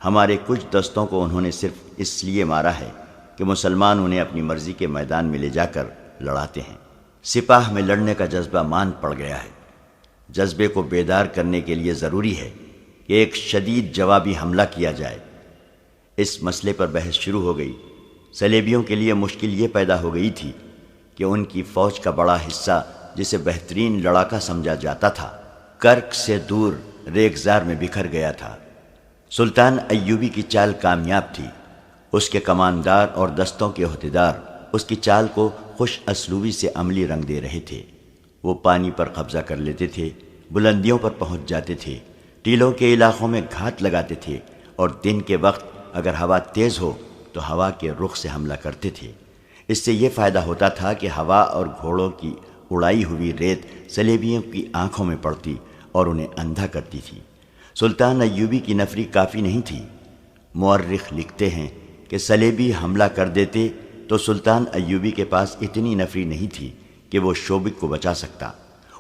S1: ہمارے کچھ دستوں کو انہوں نے صرف اس لیے مارا ہے کہ مسلمان انہیں اپنی مرضی کے میدان میں لے جا کر لڑاتے ہیں۔ سپاہ میں لڑنے کا جذبہ مان پڑ گیا ہے۔ جذبے کو بیدار کرنے کے لیے ضروری ہے کہ ایک شدید جوابی حملہ کیا جائے۔ اس مسئلے پر بحث شروع ہو گئی۔ صلیبیوں کے لیے مشکل یہ پیدا ہو گئی تھی کہ ان کی فوج کا بڑا حصہ، جسے بہترین لڑاکا سمجھا جاتا تھا، کرک سے دور ریگزار میں بکھر گیا تھا۔ سلطان ایوبی کی چال کامیاب تھی۔ اس کے کماندار اور دستوں کے عہدیدار اس کی چال کو خوش اسلوبی سے عملی رنگ دے رہے تھے۔ وہ پانی پر قبضہ کر لیتے تھے، بلندیوں پر پہنچ جاتے تھے، ٹیلوں کے علاقوں میں گھات لگاتے تھے اور دن کے وقت اگر ہوا تیز ہو تو ہوا کے رخ سے حملہ کرتے تھے۔ اس سے یہ فائدہ ہوتا تھا کہ ہوا اور گھوڑوں کی اڑائی ہوئی ریت صلیبیوں کی آنکھوں میں پڑتی اور انہیں اندھا کرتی تھی۔ سلطان ایوبی کی نفری کافی نہیں تھی۔ مورخ لکھتے ہیں کہ صلیبی حملہ کر دیتے تو سلطان ایوبی کے پاس اتنی نفری نہیں تھی کہ وہ شوبک کو بچا سکتا۔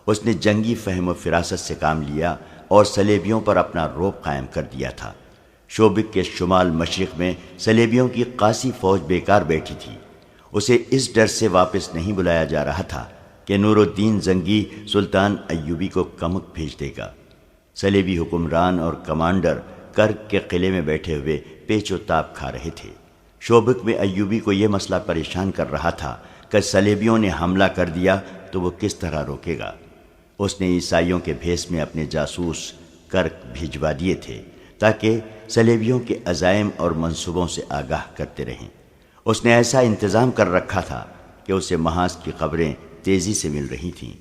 S1: اس نے جنگی فہم و فراست سے کام لیا اور صلیبیوں پر اپنا رعب قائم کر دیا تھا۔ شوبک کے شمال مشرق میں صلیبیوں کی قاسی فوج بیکار بیٹھی تھی۔ اسے اس ڈر سے واپس نہیں بلایا جا رہا تھا کہ نور الدین زنگی سلطان ایوبی کو کمک بھیج دے گا۔ صلیبی حکمران اور کمانڈر کرک کے قلعے میں بیٹھے ہوئے پیچ و تاب کھا رہے تھے۔ شوبک میں ایوبی کو یہ مسئلہ پریشان کر رہا تھا کہ صلیبیوں نے حملہ کر دیا تو وہ کس طرح روکے گا۔ اس نے عیسائیوں کے بھیس میں اپنے جاسوس کرک بھیجوا دیے تھے تاکہ صلیبیوں کے عزائم اور منصوبوں سے آگاہ کرتے رہیں۔ اس نے ایسا انتظام کر رکھا تھا کہ اسے محاذ کی خبریں تیزی سے مل رہی تھیں۔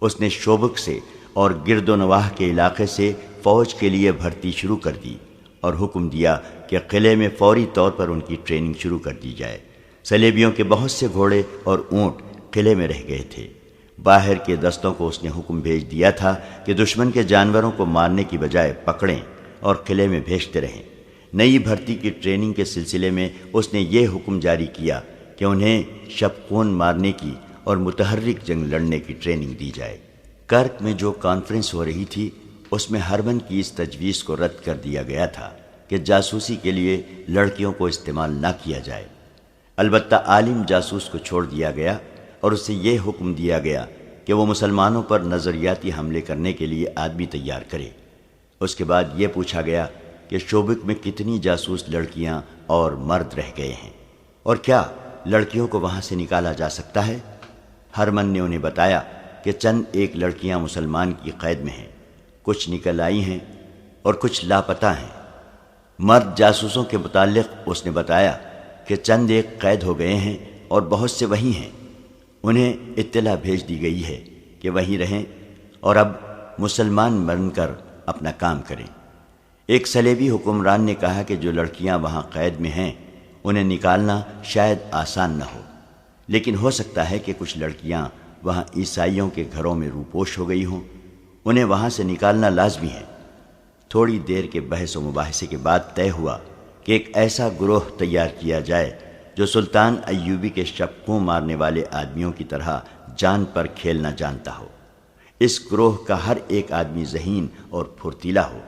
S1: اس نے شوبک سے اور گرد و نواح کے علاقے سے فوج کے لیے بھرتی شروع کر دی اور حکم دیا کہ قلعے میں فوری طور پر ان کی ٹریننگ شروع کر دی جائے۔ صلیبیوں کے بہت سے گھوڑے اور اونٹ قلعے میں رہ گئے تھے۔ باہر کے دستوں کو اس نے حکم بھیج دیا تھا کہ دشمن کے جانوروں کو مارنے کی بجائے پکڑیں اور قلعے میں بھیجتے رہیں۔ نئی بھرتی کی ٹریننگ کے سلسلے میں اس نے یہ حکم جاری کیا کہ انہیں شبخون مارنے کی اور متحرک جنگ لڑنے کی ٹریننگ دی جائے۔ کرک میں جو کانفرنس ہو رہی تھی اس میں ہرمن کی اس تجویز کو رد کر دیا گیا تھا کہ جاسوسی کے لیے لڑکیوں کو استعمال نہ کیا جائے۔ البتہ عالم جاسوس کو چھوڑ دیا گیا اور اسے یہ حکم دیا گیا کہ وہ مسلمانوں پر نظریاتی حملے کرنے کے لیے آدمی تیار کرے۔ اس کے بعد یہ پوچھا گیا کہ شوبک میں کتنی جاسوس لڑکیاں اور مرد رہ گئے ہیں اور کیا لڑکیوں کو وہاں سے نکالا جا سکتا ہے؟ ہرمن نے انہیں بتایا کہ چند ایک لڑکیاں مسلمان کی قید میں ہیں، کچھ نکل آئی ہیں اور کچھ لاپتہ ہیں۔ مرد جاسوسوں کے متعلق اس نے بتایا کہ چند ایک قید ہو گئے ہیں اور بہت سے وہیں ہیں۔ انہیں اطلاع بھیج دی گئی ہے کہ وہیں رہیں اور اب مسلمان بن کر اپنا کام کریں۔ ایک صلیبی حکمران نے کہا کہ جو لڑکیاں وہاں قید میں ہیں انہیں نکالنا شاید آسان نہ ہو، لیکن ہو سکتا ہے کہ کچھ لڑکیاں وہاں عیسائیوں کے گھروں میں روپوش ہو گئی ہوں، انہیں وہاں سے نکالنا لازمی ہے۔ تھوڑی دیر کے بحث و مباحثے کے بعد طے ہوا کہ ایک ایسا گروہ تیار کیا جائے جو سلطان ایوبی کے شپکوں مارنے والے آدمیوں کی طرح جان پر کھیلنا جانتا ہو۔ اس گروہ کا ہر ایک آدمی ذہین اور پھرتیلا ہو،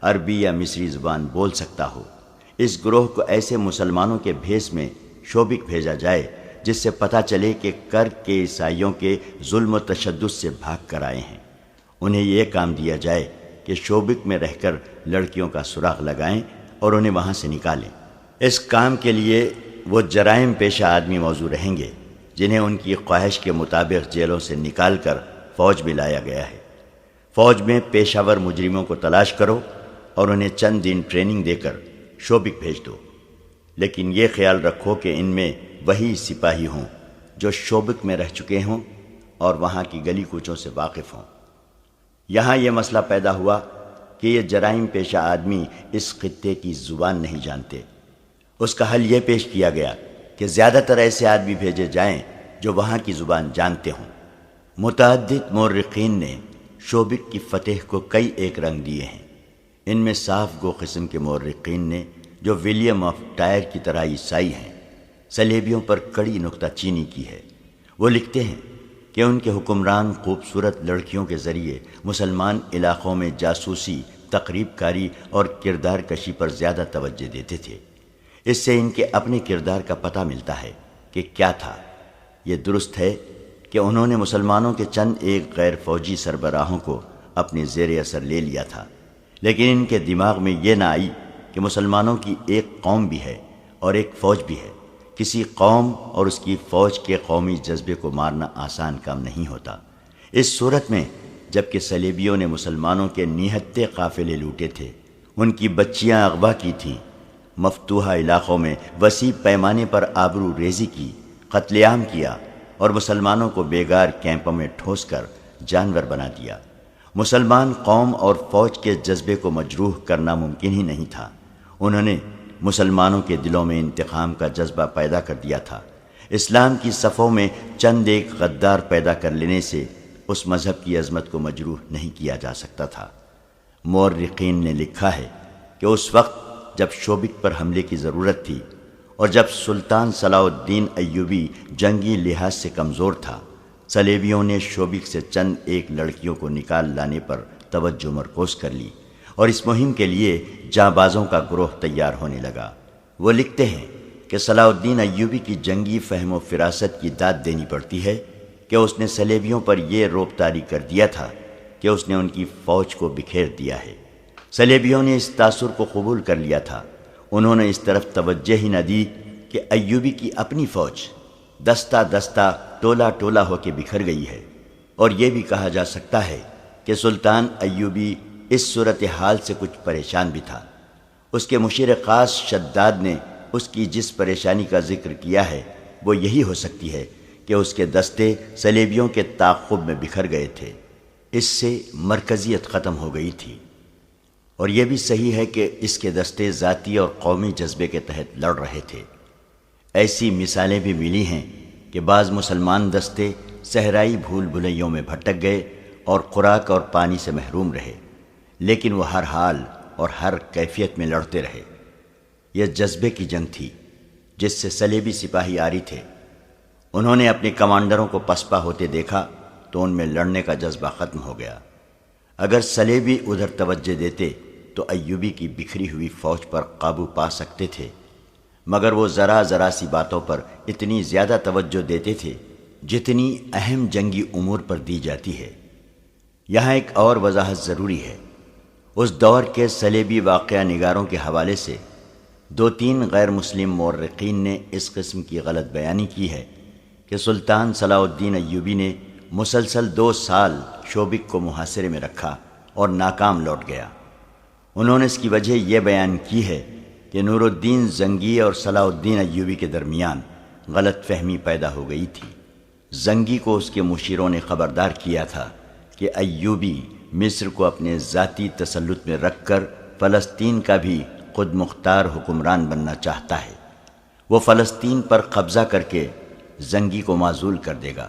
S1: عربی یا مصری زبان بول سکتا ہو۔ اس گروہ کو ایسے مسلمانوں کے بھیس میں شوبک بھیجا جائے جس سے پتہ چلے کہ کرک کے عیسائیوں کے ظلم و تشدد سے بھاگ کر آئے ہیں۔ انہیں یہ کام دیا جائے کہ شوبک میں رہ کر لڑکیوں کا سراغ لگائیں اور انہیں وہاں سے نکالیں۔ اس کام کے لیے وہ جرائم پیشہ آدمی موزوں رہیں گے جنہیں ان کی خواہش کے مطابق جیلوں سے نکال کر فوج میں لایا گیا ہے۔ فوج میں پیشہ ور مجرموں کو تلاش کرو اور انہیں چند دن ٹریننگ دے کر شوبک بھیج دو، لیکن یہ خیال رکھو کہ ان میں وہی سپاہی ہوں جو شوبک میں رہ چکے ہوں اور وہاں کی گلی کوچوں سے واقف ہوں۔ یہاں یہ مسئلہ پیدا ہوا کہ یہ جرائم پیشہ آدمی اس خطے کی زبان نہیں جانتے۔ اس کا حل یہ پیش کیا گیا کہ زیادہ تر ایسے آدمی بھیجے جائیں جو وہاں کی زبان جانتے ہوں۔ متعدد مورخین نے شوبک کی فتح کو کئی ایک رنگ دیے ہیں۔ ان میں صاف گو قسم کے مورخین نے جو ولیم آف ٹائر کی طرح عیسائی ہیں، صلیبیوں پر کڑی نکتہ چینی کی ہے۔ وہ لکھتے ہیں کہ ان کے حکمران خوبصورت لڑکیوں کے ذریعے مسلمان علاقوں میں جاسوسی، تقریب کاری اور کردار کشی پر زیادہ توجہ دیتے تھے۔ اس سے ان کے اپنے کردار کا پتہ ملتا ہے کہ کیا تھا۔ یہ درست ہے کہ انہوں نے مسلمانوں کے چند ایک غیر فوجی سربراہوں کو اپنے زیر اثر لے لیا تھا، لیکن ان کے دماغ میں یہ نہ آئی کہ مسلمانوں کی ایک قوم بھی ہے اور ایک فوج بھی ہے۔ کسی قوم اور اس کی فوج کے قومی جذبے کو مارنا آسان کام نہیں ہوتا۔ اس صورت میں جبکہ صلیبیوں نے مسلمانوں کے نہتے قافلے لوٹے تھے، ان کی بچیاں اغوا کی تھیں، مفتوحہ علاقوں میں وسیع پیمانے پر آبرو ریزی کی، قتل عام کیا اور مسلمانوں کو بیگار کیمپوں میں ٹھوس کر جانور بنا دیا، مسلمان قوم اور فوج کے جذبے کو مجروح کرنا ممکن ہی نہیں تھا۔ انہوں نے مسلمانوں کے دلوں میں انتقام کا جذبہ پیدا کر دیا تھا۔ اسلام کی صفوں میں چند ایک غدار پیدا کر لینے سے اس مذہب کی عظمت کو مجروح نہیں کیا جا سکتا تھا۔ مورخین نے لکھا ہے کہ اس وقت جب شوبک پر حملے کی ضرورت تھی اور جب سلطان صلاح الدین ایوبی جنگی لحاظ سے کمزور تھا، صلیبیوں نے شوبک سے چند ایک لڑکیوں کو نکال لانے پر توجہ مرکوز کر لی اور اس مہم کے لیے جاں بازوں کا گروہ تیار ہونے لگا۔ وہ لکھتے ہیں کہ صلاح الدین ایوبی کی جنگی فہم و فراست کی داد دینی پڑتی ہے کہ اس نے صلیبیوں پر یہ رعب طاری کر دیا تھا کہ اس نے ان کی فوج کو بکھیر دیا ہے۔ صلیبیوں نے اس تاثر کو قبول کر لیا تھا۔ انہوں نے اس طرف توجہ ہی نہ دی کہ ایوبی کی اپنی فوج دستہ دستہ ٹولہ ٹولہ ہو کے بکھر گئی ہے، اور یہ بھی کہا جا سکتا ہے کہ سلطان ایوبی اس صورتحال سے کچھ پریشان بھی تھا۔ اس کے مشیر خاص شداد نے اس کی جس پریشانی کا ذکر کیا ہے وہ یہی ہو سکتی ہے کہ اس کے دستے صلیبیوں کے تعاقب میں بکھر گئے تھے۔ اس سے مرکزیت ختم ہو گئی تھی، اور یہ بھی صحیح ہے کہ اس کے دستے ذاتی اور قومی جذبے کے تحت لڑ رہے تھے۔ ایسی مثالیں بھی ملی ہیں کہ بعض مسلمان دستے صحرائی بھول بھلیوں میں بھٹک گئے اور خوراک اور پانی سے محروم رہے، لیکن وہ ہر حال اور ہر کیفیت میں لڑتے رہے۔ یہ جذبے کی جنگ تھی جس سے صلیبی سپاہی آری تھے۔ انہوں نے اپنے کمانڈروں کو پسپا ہوتے دیکھا تو ان میں لڑنے کا جذبہ ختم ہو گیا۔ اگر صلیبی ادھر توجہ دیتے تو ایوبی کی بکھری ہوئی فوج پر قابو پا سکتے تھے، مگر وہ ذرا ذرا سی باتوں پر اتنی زیادہ توجہ دیتے تھے جتنی اہم جنگی امور پر دی جاتی ہے۔ یہاں ایک اور وضاحت ضروری ہے۔ اس دور کے صلیبی واقعہ نگاروں کے حوالے سے 2-3 غیر مسلم مورخین نے اس قسم کی غلط بیانی کی ہے کہ سلطان صلاح الدین ایوبی نے مسلسل 2 سال شوبک کو محاصرے میں رکھا اور ناکام لوٹ گیا۔ انہوں نے اس کی وجہ یہ بیان کی ہے کہ نور الدین زنگی اور صلاح الدین ایوبی کے درمیان غلط فہمی پیدا ہو گئی تھی۔ زنگی کو اس کے مشیروں نے خبردار کیا تھا کہ ایوبی مصر کو اپنے ذاتی تسلط میں رکھ کر فلسطین کا بھی خود مختار حکمران بننا چاہتا ہے۔ وہ فلسطین پر قبضہ کر کے زنگی کو معزول کر دے گا۔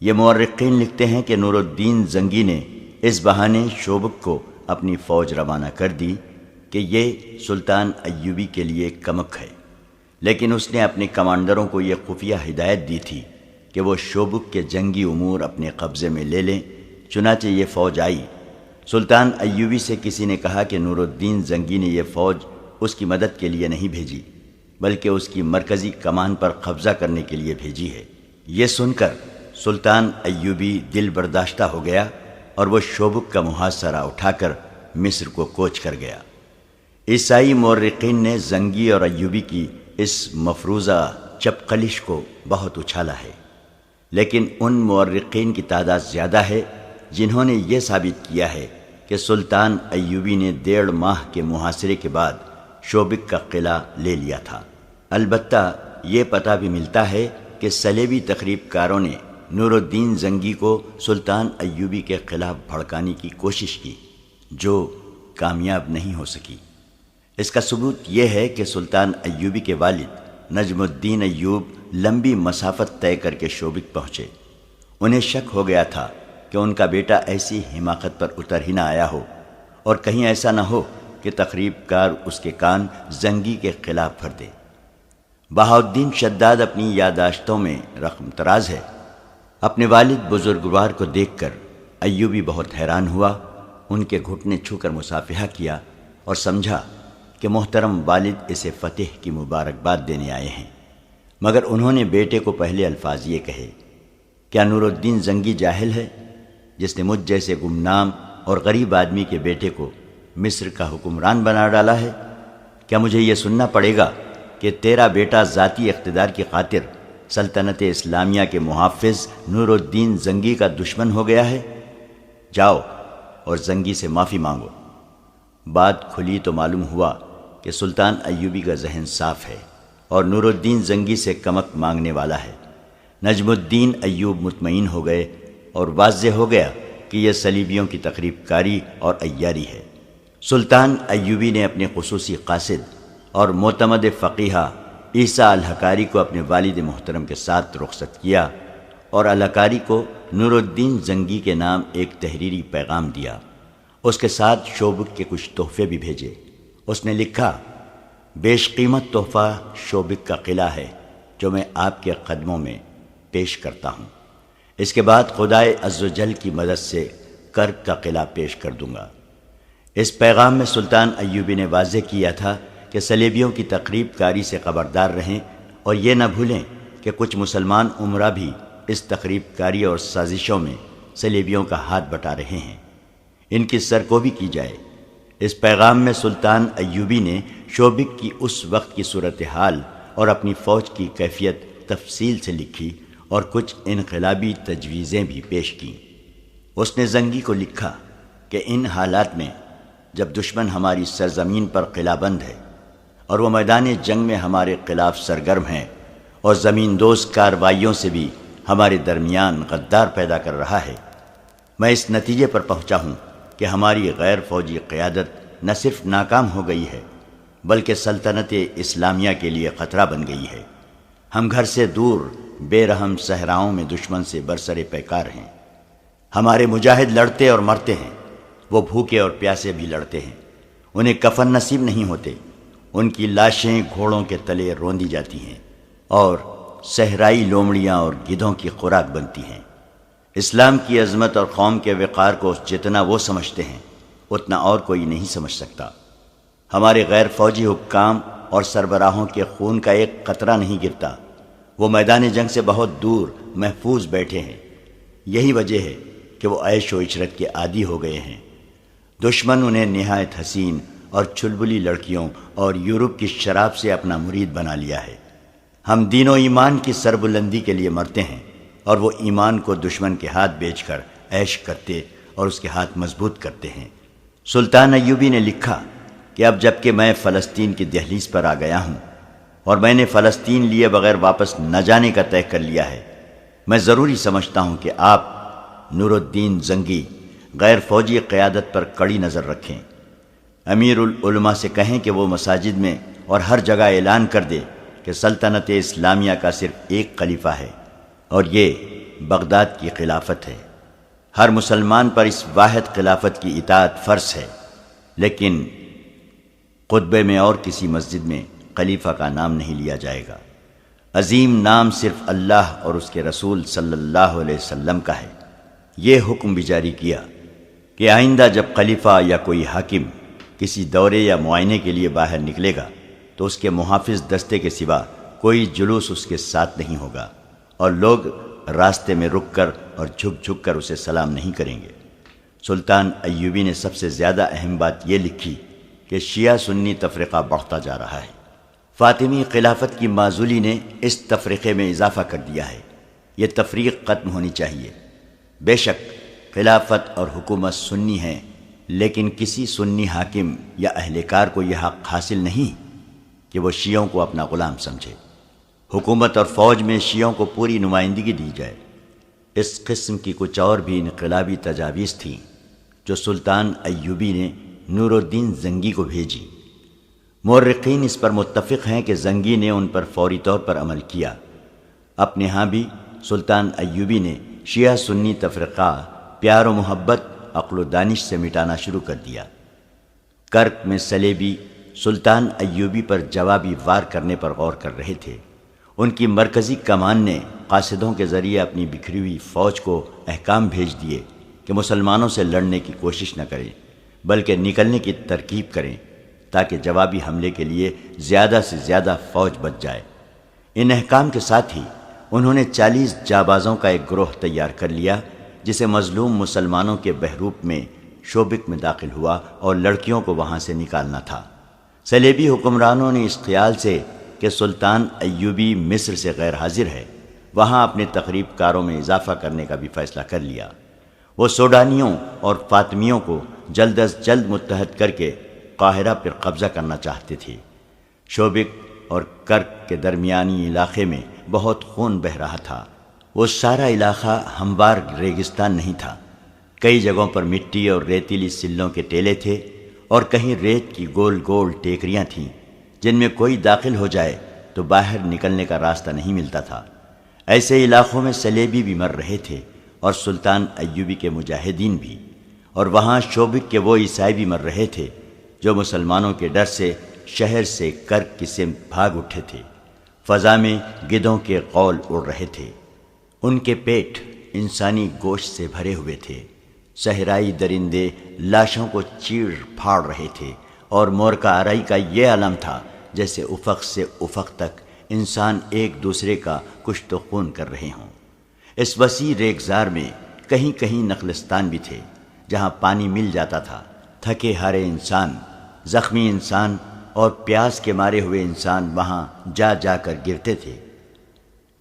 S1: یہ مورخین لکھتے ہیں کہ نور الدین زنگی نے اس بہانے شوبک کو اپنی فوج روانہ کر دی کہ یہ سلطان ایوبی کے لیے کمک ہے، لیکن اس نے اپنے کمانڈروں کو یہ خفیہ ہدایت دی تھی کہ وہ شوبک کے جنگی امور اپنے قبضے میں لے لیں۔ چنانچہ یہ فوج آئی۔ سلطان ایوبی سے کسی نے کہا کہ نور الدین زنگی نے یہ فوج اس کی مدد کے لیے نہیں بھیجی، بلکہ اس کی مرکزی کمان پر قبضہ کرنے کے لیے بھیجی ہے۔ یہ سن کر سلطان ایوبی دل برداشتہ ہو گیا اور وہ شوبک کا محاصرہ اٹھا کر مصر کو کوچ کر گیا۔ عیسائی مورخین نے زنگی اور ایوبی کی اس مفروضہ چپقلش کو بہت اچھالا ہے، لیکن ان مورخین کی تعداد زیادہ ہے جنہوں نے یہ ثابت کیا ہے کہ سلطان ایوبی نے 1.5 ماہ کے محاصرے کے بعد شوبک کا قلعہ لے لیا تھا۔ البتہ یہ پتہ بھی ملتا ہے کہ صلیبی تخریب کاروں نے نور الدین زنگی کو سلطان ایوبی کے خلاف بھڑکانے کی کوشش کی، جو کامیاب نہیں ہو سکی۔ اس کا ثبوت یہ ہے کہ سلطان ایوبی کے والد نجم الدین ایوب لمبی مسافت طے کر کے شوبک پہنچے۔ انہیں شک ہو گیا تھا کہ ان کا بیٹا ایسی حماقت پر اتر ہی نہ آیا ہو، اور کہیں ایسا نہ ہو کہ تخریب کار اس کے کان زنگی کے خلاف بھر دے۔ بہاؤالدین شداد اپنی یادداشتوں میں رقم تراز ہے۔ اپنے والد بزرگوار کو دیکھ کر ایوبی بہت حیران ہوا، ان کے گھٹنے چھو کر مصافحہ کیا اور سمجھا کہ محترم والد اسے فتح کی مبارکباد دینے آئے ہیں، مگر انہوں نے بیٹے کو پہلے الفاظ یہ کہے، کیا نور الدین زنگی جاہل ہے جس نے مجھ جیسے گمنام اور غریب آدمی کے بیٹے کو مصر کا حکمران بنا ڈالا ہے؟ کیا مجھے یہ سننا پڑے گا کہ تیرا بیٹا ذاتی اقتدار کی خاطر سلطنت اسلامیہ کے محافظ نور الدین زنگی کا دشمن ہو گیا ہے؟ جاؤ اور زنگی سے معافی مانگو۔ بات کھلی تو معلوم ہوا کہ سلطان ایوبی کا ذہن صاف ہے اور نور الدین زنگی سے کمک مانگنے والا ہے۔ نجم الدین ایوب مطمئن ہو گئے اور واضح ہو گیا کہ یہ صلیبیوں کی تخریب کاری اور عیاری ہے۔ سلطان ایوبی نے اپنے خصوصی قاصد اور معتمد فقیہ عیسیٰ الحکاری کو اپنے والد محترم کے ساتھ رخصت کیا اور الحکاری کو نور الدین زنگی کے نام ایک تحریری پیغام دیا۔ اس کے ساتھ شوبک کے کچھ تحفے بھی بھیجے۔ اس نے لکھا، بیش قیمت تحفہ شوبک کا قلعہ ہے جو میں آپ کے قدموں میں پیش کرتا ہوں۔ اس کے بعد خدائے عزوجل کی مدد سے کرک کا قلعہ پیش کر دوں گا۔ اس پیغام میں سلطان ایوبی نے واضح کیا تھا کہ صلیبیوں کی تخریب کاری سے خبردار رہیں اور یہ نہ بھولیں کہ کچھ مسلمان امراء بھی اس تخریب کاری اور سازشوں میں صلیبیوں کا ہاتھ بٹا رہے ہیں، ان کی سرکوبی کی جائے۔ اس پیغام میں سلطان ایوبی نے شوبک کی اس وقت کی صورتحال اور اپنی فوج کی کیفیت تفصیل سے لکھی اور کچھ انقلابی تجویزیں بھی پیش کیں۔ اس نے زنگی کو لکھا کہ ان حالات میں جب دشمن ہماری سرزمین پر قلعہ بند ہے اور وہ میدان جنگ میں ہمارے خلاف سرگرم ہیں اور زمین دوز کارروائیوں سے بھی ہمارے درمیان غدار پیدا کر رہا ہے، میں اس نتیجے پر پہنچا ہوں کہ ہماری غیر فوجی قیادت نہ صرف ناکام ہو گئی ہے بلکہ سلطنت اسلامیہ کے لیے خطرہ بن گئی ہے۔ ہم گھر سے دور بے رحم صحراؤں میں دشمن سے برسر پیکار ہیں۔ ہمارے مجاہد لڑتے اور مرتے ہیں، وہ بھوکے اور پیاسے بھی لڑتے ہیں، انہیں کفن نصیب نہیں ہوتے، ان کی لاشیں گھوڑوں کے تلے روندی جاتی ہیں اور صحرائی لومڑیاں اور گدھوں کی خوراک بنتی ہیں۔ اسلام کی عظمت اور قوم کے وقار کو جتنا وہ سمجھتے ہیں اتنا اور کوئی نہیں سمجھ سکتا۔ ہمارے غیر فوجی حکام اور سربراہوں کے خون کا ایک قطرہ نہیں گرتا، وہ میدان جنگ سے بہت دور محفوظ بیٹھے ہیں۔ یہی وجہ ہے کہ وہ عیش و عشرت کے عادی ہو گئے ہیں۔ دشمن انہیں نہایت حسین اور چلبلی لڑکیوں اور یورپ کی شراب سے اپنا مرید بنا لیا ہے۔ ہم دین و ایمان کی سربلندی کے لیے مرتے ہیں اور وہ ایمان کو دشمن کے ہاتھ بیچ کر عیش کرتے اور اس کے ہاتھ مضبوط کرتے ہیں۔ سلطان ایوبی نے لکھا کہ اب جب کہ میں فلسطین کی دہلیز پر آ گیا ہوں اور میں نے فلسطین لیے بغیر واپس نہ جانے کا طے کر لیا ہے، میں ضروری سمجھتا ہوں کہ آپ نور الدین زنگی غیر فوجی قیادت پر کڑی نظر رکھیں۔ امیر العلماء سے کہیں کہ وہ مساجد میں اور ہر جگہ اعلان کر دے کہ سلطنت اسلامیہ کا صرف ایک خلیفہ ہے اور یہ بغداد کی خلافت ہے۔ ہر مسلمان پر اس واحد خلافت کی اطاعت فرض ہے۔ لیکن خطبے میں اور کسی مسجد میں خلیفہ کا نام نہیں لیا جائے گا۔ عظیم نام صرف اللہ اور اس کے رسول صلی اللہ علیہ وسلم کا ہے۔ یہ حکم بھی جاری کیا کہ آئندہ جب خلیفہ یا کوئی حاکم کسی دورے یا معائنے کے لیے باہر نکلے گا تو اس کے محافظ دستے کے سوا کوئی جلوس اس کے ساتھ نہیں ہوگا، اور لوگ راستے میں رک کر اور جھک جھک کر اسے سلام نہیں کریں گے۔ سلطان ایوبی نے سب سے زیادہ اہم بات یہ لکھی کہ شیعہ سنی تفرقہ بڑھتا جا رہا ہے۔ فاطمی خلافت کی معزولی نے اس تفرقے میں اضافہ کر دیا ہے۔ یہ تفریق ختم ہونی چاہیے۔ بے شک خلافت اور حکومت سنی ہیں، لیکن کسی سنی حاکم یا اہلکار کو یہ حق حاصل نہیں کہ وہ شیعوں کو اپنا غلام سمجھے۔ حکومت اور فوج میں شیعوں کو پوری نمائندگی دی جائے۔ اس قسم کی کچھ اور بھی انقلابی تجاویز تھیں جو سلطان ایوبی نے نور الدین زنگی کو بھیجی۔ مورخین اس پر متفق ہیں کہ زنگی نے ان پر فوری طور پر عمل کیا۔ اپنے ہاں بھی سلطان ایوبی نے شیعہ سنی تفرقہ پیار و محبت، عقل و دانش سے مٹانا شروع کر دیا۔ کرک میں سلیبی سلطان ایوبی پر جوابی وار کرنے پر غور کر رہے تھے۔ ان کی مرکزی کمان نے قاصدوں کے ذریعے اپنی بکھری ہوئی فوج کو احکام بھیج دیے کہ مسلمانوں سے لڑنے کی کوشش نہ کریں بلکہ نکلنے کی ترکیب کریں تاکہ جوابی حملے کے لیے زیادہ سے زیادہ فوج بچ جائے۔ ان احکام کے ساتھ ہی انہوں نے 40 جابازوں کا ایک گروہ تیار کر لیا جسے مظلوم مسلمانوں کے بحروپ میں شوبک میں داخل ہوا اور لڑکیوں کو وہاں سے نکالنا تھا۔ صلیبی حکمرانوں نے اس خیال سے کہ سلطان ایوبی مصر سے غیر حاضر ہے وہاں اپنے تخریب کاروں میں اضافہ کرنے کا بھی فیصلہ کر لیا۔ وہ سوڈانیوں اور فاطمیوں کو جلد از جلد متحد کر کے قاہرہ پر قبضہ کرنا چاہتے تھے۔ شوبک اور کرک کے درمیانی علاقے میں بہت خون بہہ رہا تھا۔ وہ سارا علاقہ ہموار ریگستان نہیں تھا۔ کئی جگہوں پر مٹی اور ریتیلی سلوں کے ٹیلے تھے اور کہیں ریت کی گول گول ٹیکریاں تھیں جن میں کوئی داخل ہو جائے تو باہر نکلنے کا راستہ نہیں ملتا تھا۔ ایسے علاقوں میں سلیبی بھی مر رہے تھے اور سلطان ایوبی کے مجاہدین بھی، اور وہاں شوبک کے وہ عیسائی بھی مر رہے تھے جو مسلمانوں کے ڈر سے شہر سے کرک کی سمت بھاگ اٹھے تھے۔ فضا میں گدھوں کے قول اڑ رہے تھے، ان کے پیٹ انسانی گوشت سے بھرے ہوئے تھے۔ صحرائی درندے لاشوں کو چیڑ پھاڑ رہے تھے اور مورکہ آرائی کا یہ عالم تھا جیسے افق سے افق تک انسان ایک دوسرے کا کشت و خون کر رہے ہوں۔ اس وسیع ریگزار میں کہیں کہیں نخلستان بھی تھے جہاں پانی مل جاتا تھا۔ تھکے ہارے انسان، زخمی انسان اور پیاس کے مارے ہوئے انسان وہاں جا جا کر گرتے تھے۔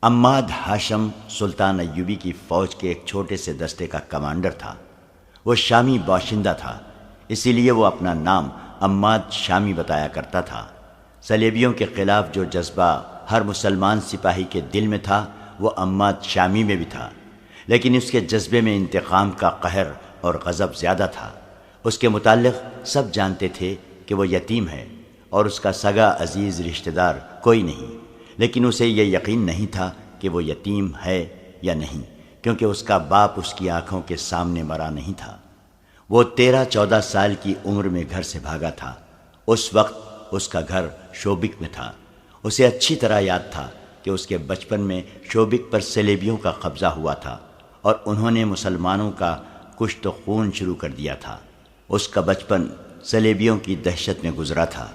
S1: عماد ہاشم سلطان ایوبی کی فوج کے ایک چھوٹے سے دستے کا کمانڈر تھا۔ وہ شامی باشندہ تھا، اسی لیے وہ اپنا نام عماد شامی بتایا کرتا تھا۔ صلیبیوں کے خلاف جو جذبہ ہر مسلمان سپاہی کے دل میں تھا وہ عماد شامی میں بھی تھا، لیکن اس کے جذبے میں انتقام کا قہر اور غضب زیادہ تھا۔ اس کے متعلق سب جانتے تھے کہ وہ یتیم ہے اور اس کا سگا عزیز رشتہ دار کوئی نہیں، لیکن اسے یہ یقین نہیں تھا کہ وہ یتیم ہے یا نہیں، کیونکہ اس کا باپ اس کی آنکھوں کے سامنے مرا نہیں تھا۔ وہ 13-14 سال کی عمر میں گھر سے بھاگا تھا۔ اس وقت اس کا گھر شوبک میں تھا۔ اسے اچھی طرح یاد تھا کہ اس کے بچپن میں شوبک پر صلیبیوں کا قبضہ ہوا تھا اور انہوں نے مسلمانوں کا کشت و خون شروع کر دیا تھا۔ اس کا بچپن صلیبیوں کی دہشت میں گزرا تھا۔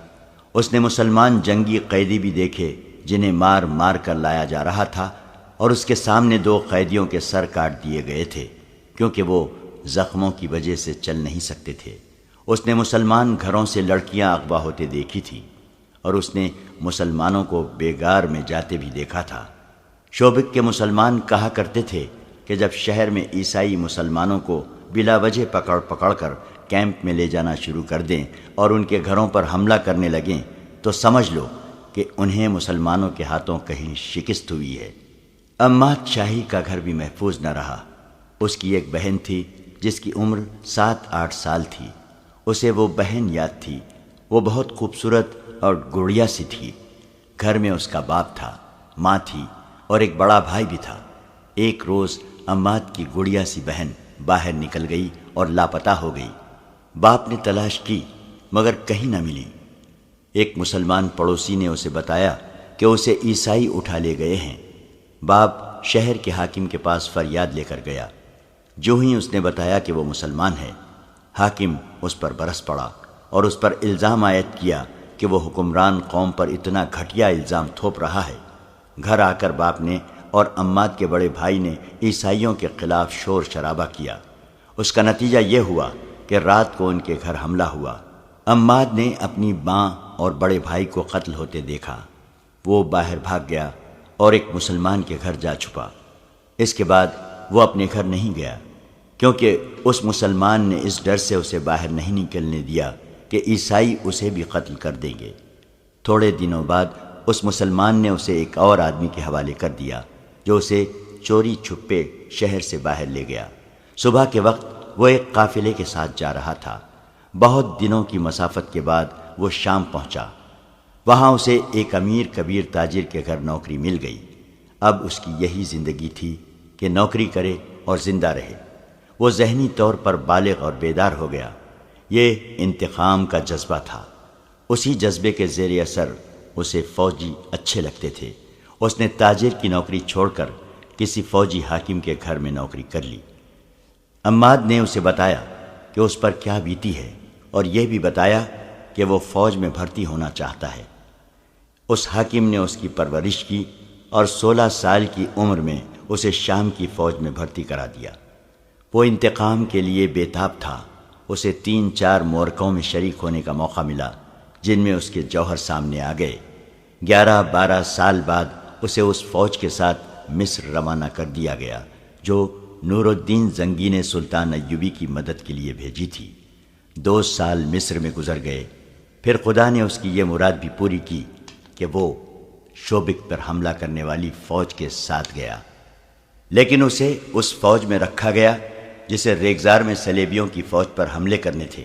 S1: اس نے مسلمان جنگی قیدی بھی دیکھے جنہیں مار مار کر لایا جا رہا تھا، اور اس کے سامنے 2 قیدیوں کے سر کاٹ دیے گئے تھے کیونکہ وہ زخموں کی وجہ سے چل نہیں سکتے تھے۔ اس نے مسلمان گھروں سے لڑکیاں اغوا ہوتے دیکھی تھی اور اس نے مسلمانوں کو بیگار میں جاتے بھی دیکھا تھا۔ شوبک کے مسلمان کہا کرتے تھے کہ جب شہر میں عیسائی مسلمانوں کو بلا وجہ پکڑ پکڑ کر کیمپ میں لے جانا شروع کر دیں اور ان کے گھروں پر حملہ کرنے لگیں تو سمجھ لو کہ انہیں مسلمانوں کے ہاتھوں کہیں شکست ہوئی ہے۔ عماد شاہی کا گھر بھی محفوظ نہ رہا۔ اس کی ایک بہن تھی جس کی عمر 7-8 سال تھی۔ اسے وہ بہن یاد تھی۔ وہ بہت خوبصورت اور گڑیا سی تھی۔ گھر میں اس کا باپ تھا، ماں تھی اور ایک بڑا بھائی بھی تھا۔ ایک روز عماد کی گڑیا سی بہن باہر نکل گئی اور لاپتہ ہو گئی۔ باپ نے تلاش کی مگر کہیں نہ ملی۔ ایک مسلمان پڑوسی نے اسے بتایا کہ اسے عیسائی اٹھا لے گئے ہیں۔ باپ شہر کے حاکم کے پاس فریاد لے کر گیا۔ جو ہی اس نے بتایا کہ وہ مسلمان ہے، حاکم اس پر برس پڑا اور اس پر الزام عائد کیا کہ وہ حکمران قوم پر اتنا گھٹیا الزام تھوپ رہا ہے۔ گھر آ کر باپ نے اور عماد کے بڑے بھائی نے عیسائیوں کے خلاف شور شرابہ کیا۔ اس کا نتیجہ یہ ہوا کہ رات کو ان کے گھر حملہ ہوا۔ عماد نے اپنی ماں اور بڑے بھائی کو قتل ہوتے دیکھا۔ وہ باہر بھاگ گیا اور ایک مسلمان کے گھر جا چھپا۔ اس کے بعد وہ اپنے گھر نہیں گیا، کیونکہ اس مسلمان نے اس ڈر سے اسے باہر نہیں نکلنے دیا کہ عیسائی اسے بھی قتل کر دیں گے۔ تھوڑے دنوں بعد اس مسلمان نے اسے ایک اور آدمی کے حوالے کر دیا، جو اسے چوری چھپے شہر سے باہر لے گیا۔ صبح کے وقت وہ ایک قافلے کے ساتھ جا رہا تھا۔ بہت دنوں کی مسافت کے بعد وہ شام پہنچا۔ وہاں اسے ایک امیر کبیر تاجر کے گھر نوکری مل گئی۔ اب اس کی یہی زندگی تھی کہ نوکری کرے اور زندہ رہے۔ وہ ذہنی طور پر بالغ اور بیدار ہو گیا۔ یہ انتقام کا جذبہ تھا۔ اسی جذبے کے زیر اثر اسے فوجی اچھے لگتے تھے۔ اس نے تاجر کی نوکری چھوڑ کر کسی فوجی حاکم کے گھر میں نوکری کر لی۔ عماد نے اسے بتایا کہ اس پر کیا بیتی ہے اور یہ بھی بتایا کہ وہ فوج میں بھرتی ہونا چاہتا ہے۔ اس حاکم نے اس کی پرورش کی اور 16 سال کی عمر میں اسے شام کی فوج میں بھرتی کرا دیا۔ وہ انتقام کے لیے بے تاب تھا۔ اسے 3-4 معرکوں میں شریک ہونے کا موقع ملا، جن میں اس کے جوہر سامنے آ گئے۔ 11-12 سال بعد اسے اس فوج کے ساتھ مصر روانہ کر دیا گیا جو نور الدین زنگی نے سلطان ایوبی کی مدد کے لیے بھیجی تھی۔ 2 سال مصر میں گزر گئے۔ پھر خدا نے اس کی یہ مراد بھی پوری کی کہ وہ شوبک پر حملہ کرنے والی فوج کے ساتھ گیا، لیکن اسے اس فوج میں رکھا گیا جسے ریگزار میں صلیبیوں کی فوج پر حملے کرنے تھے۔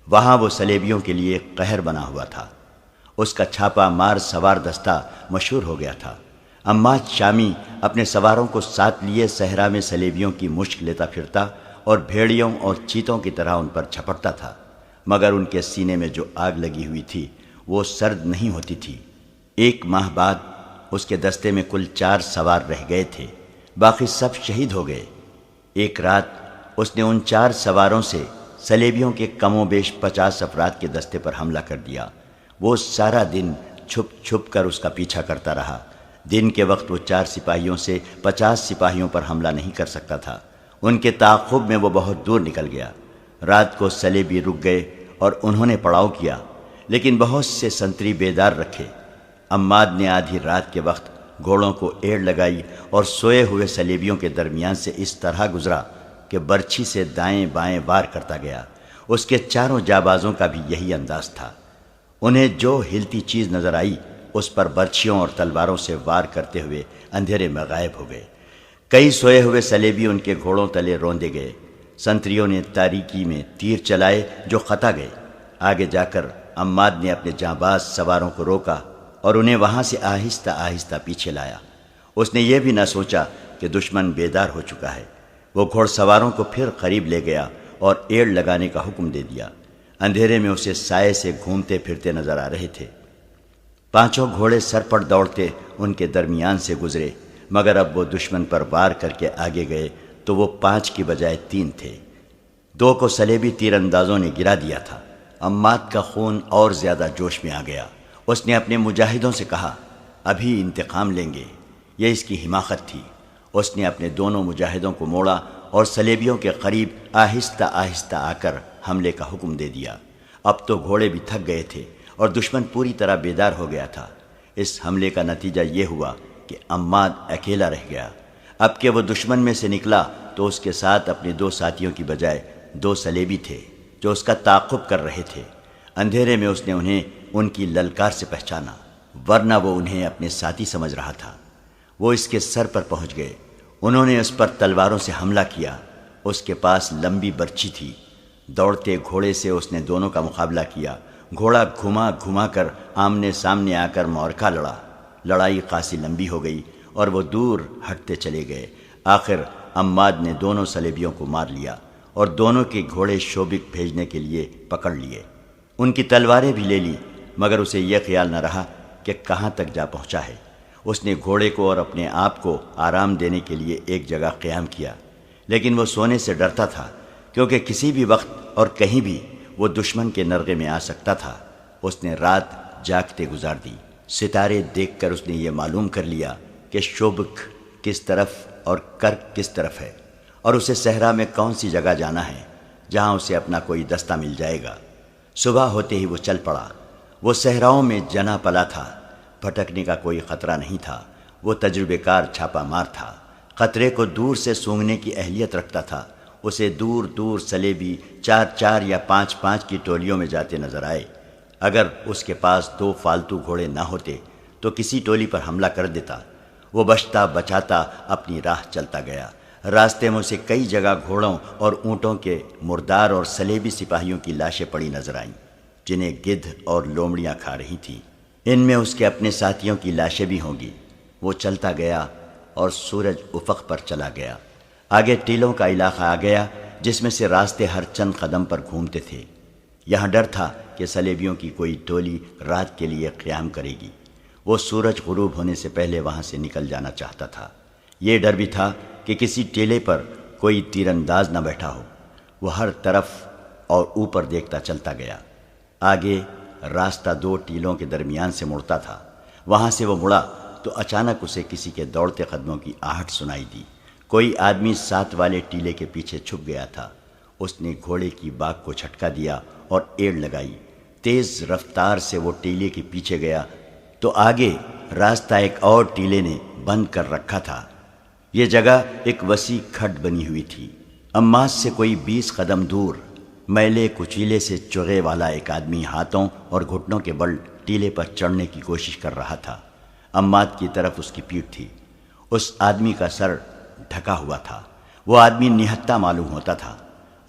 S1: وہاں وہ صلیبیوں کے لیے ایک قہر بنا ہوا تھا۔ اس کا چھاپا مار سوار دستہ مشہور ہو گیا تھا۔ عماد شامی اپنے سواروں کو ساتھ لیے صحرا میں صلیبیوں کی مشک لیتا پھرتا اور بھیڑیوں اور چیتوں کی طرح ان پر جھپٹتا تھا، مگر ان کے سینے میں جو آگ لگی ہوئی تھی وہ سرد نہیں ہوتی تھی۔ 1 ماہ بعد اس کے دستے میں کل 4 سوار رہ گئے تھے، باقی سب شہید ہو گئے۔ ایک رات اس نے ان 4 سواروں سے صلیبیوں کے کم و بیش 50 افراد کے دستے پر حملہ کر دیا۔ وہ سارا دن چھپ چھپ کر اس کا پیچھا کرتا رہا۔ دن کے وقت وہ 4 سپاہیوں سے 50 سپاہیوں پر حملہ نہیں کر سکتا تھا۔ ان کے تعاقب میں وہ بہت دور نکل گیا۔ رات کو صلیبی رک گئے اور انہوں نے پڑاؤ کیا، لیکن بہت سے سنتری بیدار رکھے۔ عماد نے آدھی رات کے وقت گھوڑوں کو ایڑ لگائی اور سوئے ہوئے صلیبیوں کے درمیان سے اس طرح گزرا کہ برچھی سے دائیں بائیں وار کرتا گیا۔ اس کے 4 جابازوں کا بھی یہی انداز تھا۔ انہیں جو ہلتی چیز نظر آئی اس پر برچھیوں اور تلواروں سے وار کرتے ہوئے اندھیرے میں غائب ہو گئے۔ کئی سوئے ہوئے صلیبی ان کے گھوڑوں تلے روندے گئے۔ سنتریوں نے تاریکی میں تیر چلائے جو خطا گئے۔ آگے جا کر عماد نے اپنے جانباز سواروں کو روکا اور انہیں وہاں سے آہستہ آہستہ پیچھے لایا۔ اس نے یہ بھی نہ سوچا کہ دشمن بیدار ہو چکا ہے۔ وہ گھوڑ سواروں کو پھر قریب لے گیا اور ایڑ لگانے کا حکم دے دیا۔ اندھیرے میں اسے سائے سے گھومتے پھرتے نظر آ رہے تھے۔ 5 گھوڑے سر پر دوڑتے ان کے درمیان سے گزرے، مگر اب وہ دشمن پر وار کر کے آگے گئے تو وہ 5 کی بجائے 3 تھے۔ 2 کو صلیبی تیر اندازوں نے گرا دیا تھا۔ عماد کا خون اور زیادہ جوش میں آ گیا۔ اس نے اپنے مجاہدوں سے کہا، ابھی انتقام لیں گے۔ یہ اس کی حماقت تھی۔ اس نے اپنے دونوں مجاہدوں کو موڑا اور صلیبیوں کے قریب آہستہ آہستہ آ کر حملے کا حکم دے دیا۔ اب تو گھوڑے بھی تھک گئے تھے اور دشمن پوری طرح بیدار ہو گیا تھا۔ اس حملے کا نتیجہ یہ ہوا کہ عماد اکیلا رہ گیا۔ اب کہ وہ دشمن میں سے نکلا تو اس کے ساتھ اپنے 2 ساتھیوں کی بجائے 2 صلیبی تھے جو اس کا تعاقب کر رہے تھے۔ اندھیرے میں اس نے انہیں ان کی للکار سے پہچانا، ورنہ وہ انہیں اپنے ساتھی سمجھ رہا تھا۔ وہ اس کے سر پر پہنچ گئے۔ انہوں نے اس پر تلواروں سے حملہ کیا۔ اس کے پاس لمبی برچھی تھی۔ دوڑتے گھوڑے سے اس نے دونوں کا مقابلہ کیا۔ گھوڑا گھما گھما کر آمنے سامنے آ کر معرکہ لڑا۔ لڑائی خاصی لمبی ہو گئی اور وہ دور ہٹتے چلے گئے۔ آخر عماد نے دونوں صلیبیوں کو مار لیا اور دونوں کے گھوڑے شوبک بھیجنے کے لیے پکڑ لیے۔ ان کی تلواریں بھی لے لی، مگر اسے یہ خیال نہ رہا کہ کہاں تک جا پہنچا ہے۔ اس نے گھوڑے کو اور اپنے آپ کو آرام دینے کے لیے ایک جگہ قیام کیا، لیکن وہ سونے سے ڈرتا تھا، کیونکہ کسی بھی وقت اور کہیں بھی وہ دشمن کے نرغے میں آ سکتا تھا۔ اس نے رات جاگتے گزار دی۔ ستارے دیکھ کر اس نے یہ معلوم کر لیا کہ شوبک کس طرف اور کرک کس طرف ہے، اور اسے صحرا میں کون سی جگہ جانا ہے جہاں اسے اپنا کوئی دستہ مل جائے گا۔ صبح ہوتے ہی وہ چل پڑا۔ وہ صحراؤں میں جنا پلا تھا، بھٹکنے کا کوئی خطرہ نہیں تھا۔ وہ تجربے کار چھاپا مار تھا، خطرے کو دور سے سونگھنے کی اہلیت رکھتا تھا۔ اسے دور دور سلیبی 4 یا 5 کی ٹولیوں میں جاتے نظر آئے۔ اگر اس کے پاس 2 فالتو گھوڑے نہ ہوتے تو کسی ٹولی پر حملہ کر دیتا۔ وہ بچتا بچاتا اپنی راہ چلتا گیا۔ راستے میں اسے کئی جگہ گھوڑوں اور اونٹوں کے مردار اور سلیبی سپاہیوں کی لاشیں پڑی نظر آئیں، جنہیں گدھ اور لومڑیاں کھا رہی تھیں۔ ان میں اس کے اپنے ساتھیوں کی لاشیں بھی ہوں گی۔ وہ چلتا گیا اور سورج افق پر چلا گیا۔ آگے ٹیلوں کا علاقہ آ گیا، جس میں سے راستے ہر چند قدم پر گھومتے تھے۔ یہاں ڈر تھا کہ سلیبیوں کی کوئی ٹولی رات کے لیے قیام کرے گی۔ وہ سورج غروب ہونے سے پہلے وہاں سے نکل جانا چاہتا تھا۔ یہ ڈر بھی تھا کہ کسی ٹیلے پر کوئی تیر انداز نہ بیٹھا ہو۔ وہ ہر طرف اور اوپر دیکھتا چلتا گیا۔ آگے راستہ 2 ٹیلوں کے درمیان سے مڑتا تھا۔ وہاں سے وہ مڑا تو اچانک اسے کسی کے دوڑتے قدموں کی آہٹ سنائی دی۔ کوئی آدمی 7 والے ٹیلے کے پیچھے چھپ گیا تھا۔ اس نے گھوڑے کی باگ کو جھٹکا دیا اور ایڑ لگائی۔ تیز رفتار سے وہ ٹیلے کے پیچھے گیا تو آگے راستہ ایک اور ٹیلے نے بند کر رکھا تھا۔ یہ جگہ ایک وسیع کھڈ بنی ہوئی تھی۔ عماس سے کوئی 20 قدم دور میلے کچیلے سے چغے والا ایک آدمی ہاتھوں اور گھٹنوں کے بل ٹیلے پر چڑھنے کی کوشش کر رہا تھا۔ عماد کی طرف اس کی پیٹھ تھی۔ اس آدمی کا سر ڈھکا ہوا تھا۔ وہ آدمی نہتہ معلوم ہوتا تھا۔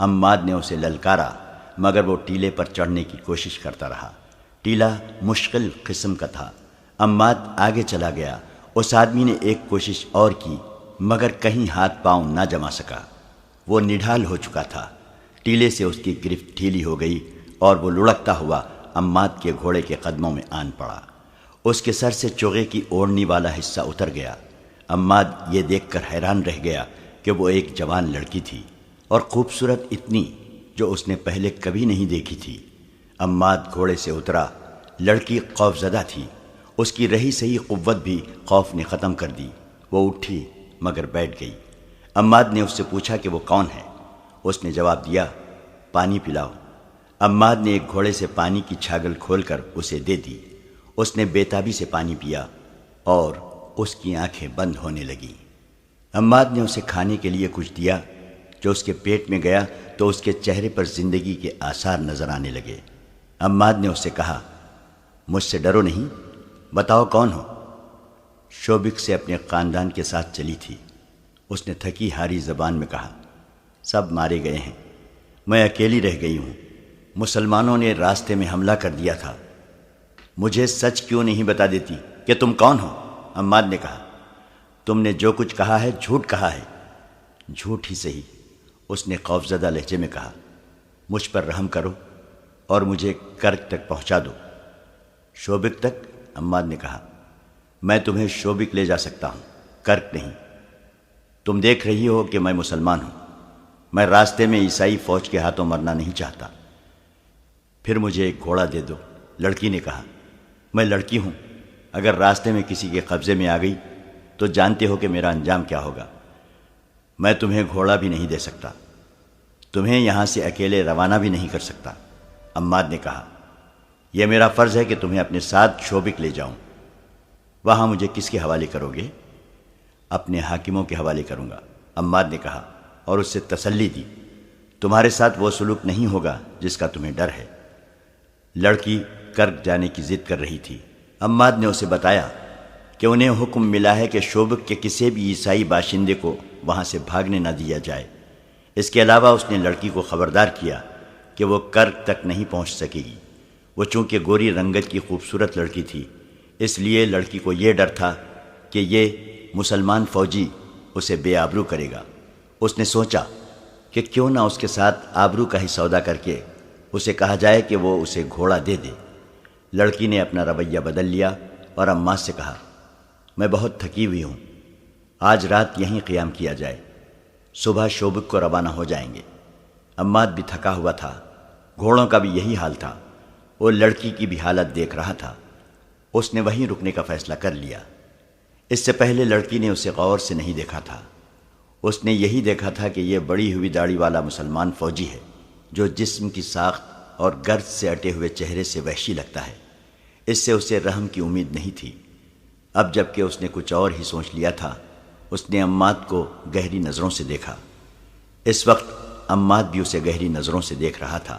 S1: عماد نے اسے للکارا، مگر وہ ٹیلے پر چڑھنے کی کوشش کرتا رہا۔ ٹیلا مشکل قسم کا تھا۔ عماد آگے چلا گیا۔ اس آدمی نے ایک کوشش اور کی، مگر کہیں ہاتھ پاؤں نہ جما سکا۔ وہ نڈھال ہو چکا تھا۔ ٹیلے سے اس کی گرفت ڈھیلی ہو گئی اور وہ لڑکتا ہوا عماد کے گھوڑے کے قدموں میں آن پڑا۔ اس کے سر سے چوغے کی اوڑھنی والا حصہ اتر گیا۔ عماد یہ دیکھ کر حیران رہ گیا کہ وہ ایک جوان لڑکی تھی، اور خوبصورت اتنی جو اس نے پہلے کبھی نہیں دیکھی تھی۔ عماد گھوڑے سے اترا۔ لڑکی خوف زدہ تھی۔ اس کی رہی سہی قوت بھی خوف نے ختم کر دی۔ وہ اٹھی مگر بیٹھ گئی۔ عماد نے اس سے پوچھا کہ وہ کون ہے۔ اس نے جواب دیا، پانی پلاؤ۔ عماد نے ایک گھوڑے سے پانی کی چھاگل کھول کر اسے دے دی۔ اس نے بے تابی سے پانی پیا اور اس کی آنکھیں بند ہونے لگیں۔ عماد نے اسے کھانے کے لیے کچھ دیا۔ جو اس کے پیٹ میں گیا تو اس کے چہرے پر زندگی کے آثار نظر آنے لگے۔ عماد نے اس سے کہا، مجھ سے ڈرو نہیں، بتاؤ کون ہو؟ شوبک سے اپنے خاندان کے ساتھ چلی تھی۔ اس نے تھکی ہاری زبان میں کہا، سب مارے گئے ہیں، میں اکیلی رہ گئی ہوں۔ مسلمانوں نے راستے میں حملہ کر دیا تھا۔ مجھے سچ کیوں نہیں بتا دیتی کہ تم کون ہو؟ عماد نے کہا، تم نے جو کچھ کہا ہے جھوٹ کہا ہے۔ جھوٹ ہی صحیح، اس نے خوفزدہ لہجے میں کہا، مجھ پر رحم کرو اور مجھے کرک تک پہنچا دو۔ شوبک تک؟ عماد نے کہا، میں تمہیں شوبک لے جا سکتا ہوں، کرک نہیں۔ تم دیکھ رہی ہو کہ میں مسلمان ہوں۔ میں راستے میں عیسائی فوج کے ہاتھوں مرنا نہیں چاہتا۔ پھر مجھے ایک گھوڑا دے دو۔ لڑکی نے کہا، میں لڑکی ہوں، اگر راستے میں کسی کے قبضے میں آ گئی تو جانتے ہو کہ میرا انجام کیا ہوگا۔ میں تمہیں گھوڑا بھی نہیں دے سکتا، تمہیں یہاں سے اکیلے روانہ بھی نہیں کر سکتا۔ عماد نے کہا، یہ میرا فرض ہے کہ تمہیں اپنے ساتھ شوبک لے جاؤں۔ وہاں مجھے کس کے حوالے کرو گے؟ اپنے حاکموں کے حوالے کروں گا، عماد نے کہا، اور اس سے تسلی دی، تمہارے ساتھ وہ سلوک نہیں ہوگا جس کا تمہیں ڈر ہے۔ لڑکی کرک جانے کی ضد کر رہی تھی۔ عماد نے اسے بتایا کہ انہیں حکم ملا ہے کہ شوبک کے کسی بھی عیسائی باشندے کو وہاں سے بھاگنے نہ دیا جائے۔ اس کے علاوہ اس نے لڑکی کو خبردار کیا کہ وہ کرک تک نہیں پہنچ سکے گی۔ وہ چونکہ گوری رنگت کی خوبصورت لڑکی تھی، اس لیے لڑکی کو یہ ڈر تھا کہ یہ مسلمان فوجی اسے بے آبرو کرے گا۔ اس نے سوچا کہ کیوں نہ اس کے ساتھ آبرو کا ہی سودا کر کے اسے کہا جائے کہ وہ اسے گھوڑا دے دے۔ لڑکی نے اپنا رویہ بدل لیا اور عماد سے کہا، میں بہت تھکی ہوئی ہوں، آج رات یہیں قیام کیا جائے، صبح شوبک کو روانہ ہو جائیں گے۔ عماد بھی تھکا ہوا تھا، گھوڑوں کا بھی یہی حال تھا، وہ لڑکی کی بھی حالت دیکھ رہا تھا۔ اس نے وہیں رکنے کا فیصلہ کر لیا۔ اس سے پہلے لڑکی نے اسے غور سے نہیں دیکھا تھا۔ اس نے یہی دیکھا تھا کہ یہ بڑی ہوئی داڑھی والا مسلمان فوجی ہے جو جسم کی ساخت اور گرد سے اٹے ہوئے چہرے سے وحشی لگتا ہے۔ اس سے اسے رحم کی امید نہیں تھی۔ اب جب کہ اس نے کچھ اور ہی سوچ لیا تھا، اس نے عماد کو گہری نظروں سے دیکھا۔ اس وقت عماد بھی اسے گہری نظروں سے دیکھ رہا تھا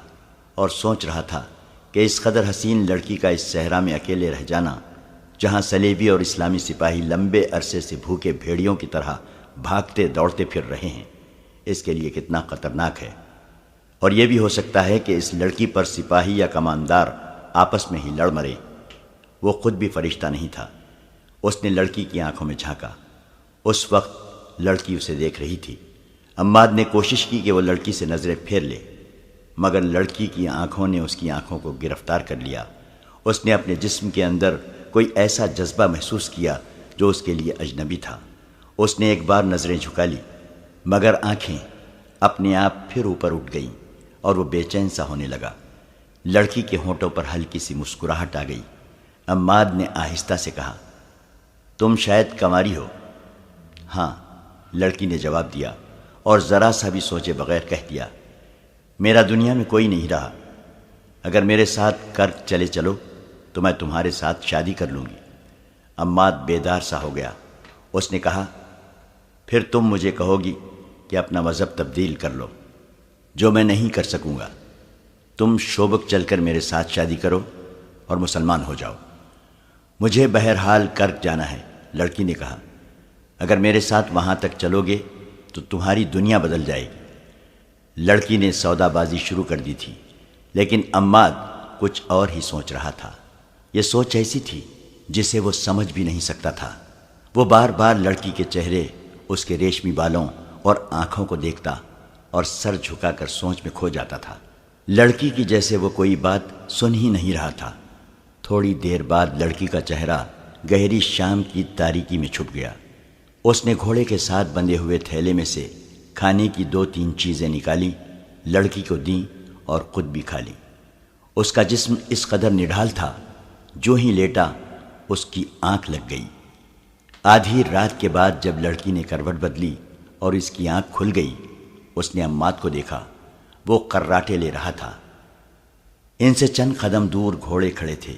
S1: اور سوچ رہا تھا کہ اس قدر حسین لڑکی کا اس صحرا میں اکیلے رہ جانا، جہاں صلیبی اور اسلامی سپاہی لمبے عرصے سے بھوکے بھیڑیوں کی طرح بھاگتے دوڑتے پھر رہے ہیں، اس کے لیے کتنا خطرناک ہے۔ اور یہ بھی ہو سکتا ہے کہ اس لڑکی پر سپاہی یا کماندار آپس میں ہی لڑ مرے۔ وہ خود بھی فرشتہ نہیں تھا۔ اس نے لڑکی کی آنکھوں میں جھانکا۔ اس وقت لڑکی اسے دیکھ رہی تھی۔ عماد نے کوشش کی کہ وہ لڑکی سے نظریں پھیر لے، مگر لڑکی کی آنکھوں نے اس کی آنکھوں کو گرفتار کر لیا۔ اس نے اپنے جسم کے اندر کوئی ایسا جذبہ محسوس کیا جو اس کے لیے اجنبی تھا۔ اس نے ایک بار نظریں جھکا لی، مگر آنکھیں اپنے آپ پھر اوپر اٹھ گئیں اور وہ بے چین سا ہونے لگا۔ لڑکی کے ہونٹوں پر ہلکی سی مسکراہٹ آ گئی۔ عماد نے آہستہ سے کہا، تم شاید کنواری ہو؟ ہاں، لڑکی نے جواب دیا اور ذرا سا بھی سوچے بغیر کہہ دیا، میرا دنیا میں کوئی نہیں رہا، اگر میرے ساتھ کر چلے چلو تو میں تمہارے ساتھ شادی کر لوں گی۔ عماد بیدار سا ہو گیا۔ اس نے کہا، پھر تم مجھے کہو گی کہ اپنا مذہب تبدیل کر لو، جو میں نہیں کر سکوں گا۔ تم شوبک چل کر میرے ساتھ شادی کرو اور مسلمان ہو جاؤ۔ مجھے بہرحال کرک جانا ہے، لڑکی نے کہا۔ اگر میرے ساتھ وہاں تک چلو گے تو تمہاری دنیا بدل جائے گی۔ لڑکی نے سودا بازی شروع کر دی تھی، لیکن عماد کچھ اور ہی سوچ رہا تھا۔ یہ سوچ ایسی تھی جسے وہ سمجھ بھی نہیں سکتا تھا۔ وہ بار بار لڑکی کے چہرے، اس کے ریشمی بالوں اور آنکھوں کو دیکھتا اور سر جھکا کر سوچ میں کھو جاتا تھا۔ لڑکی کی جیسے وہ کوئی بات سن ہی نہیں رہا تھا۔ تھوڑی دیر بعد لڑکی کا چہرہ گہری شام کی تاریکی میں چھپ گیا۔ اس نے گھوڑے کے ساتھ بندھے ہوئے تھیلے میں سے کھانے کی 2-3 چیزیں نکالی، لڑکی کو دیں اور خود بھی کھا لی۔ اس کا جسم اس قدر نڈھال تھا، جو ہی لیٹا اس کی آنکھ لگ گئی۔ آدھی رات کے بعد جب لڑکی نے کروٹ بدلی اور اس کی آنکھ کھل گئی، اس نے عماد کو دیکھا۔ وہ قراٹے لے رہا تھا۔ ان سے چند قدم دور گھوڑے کھڑے تھے۔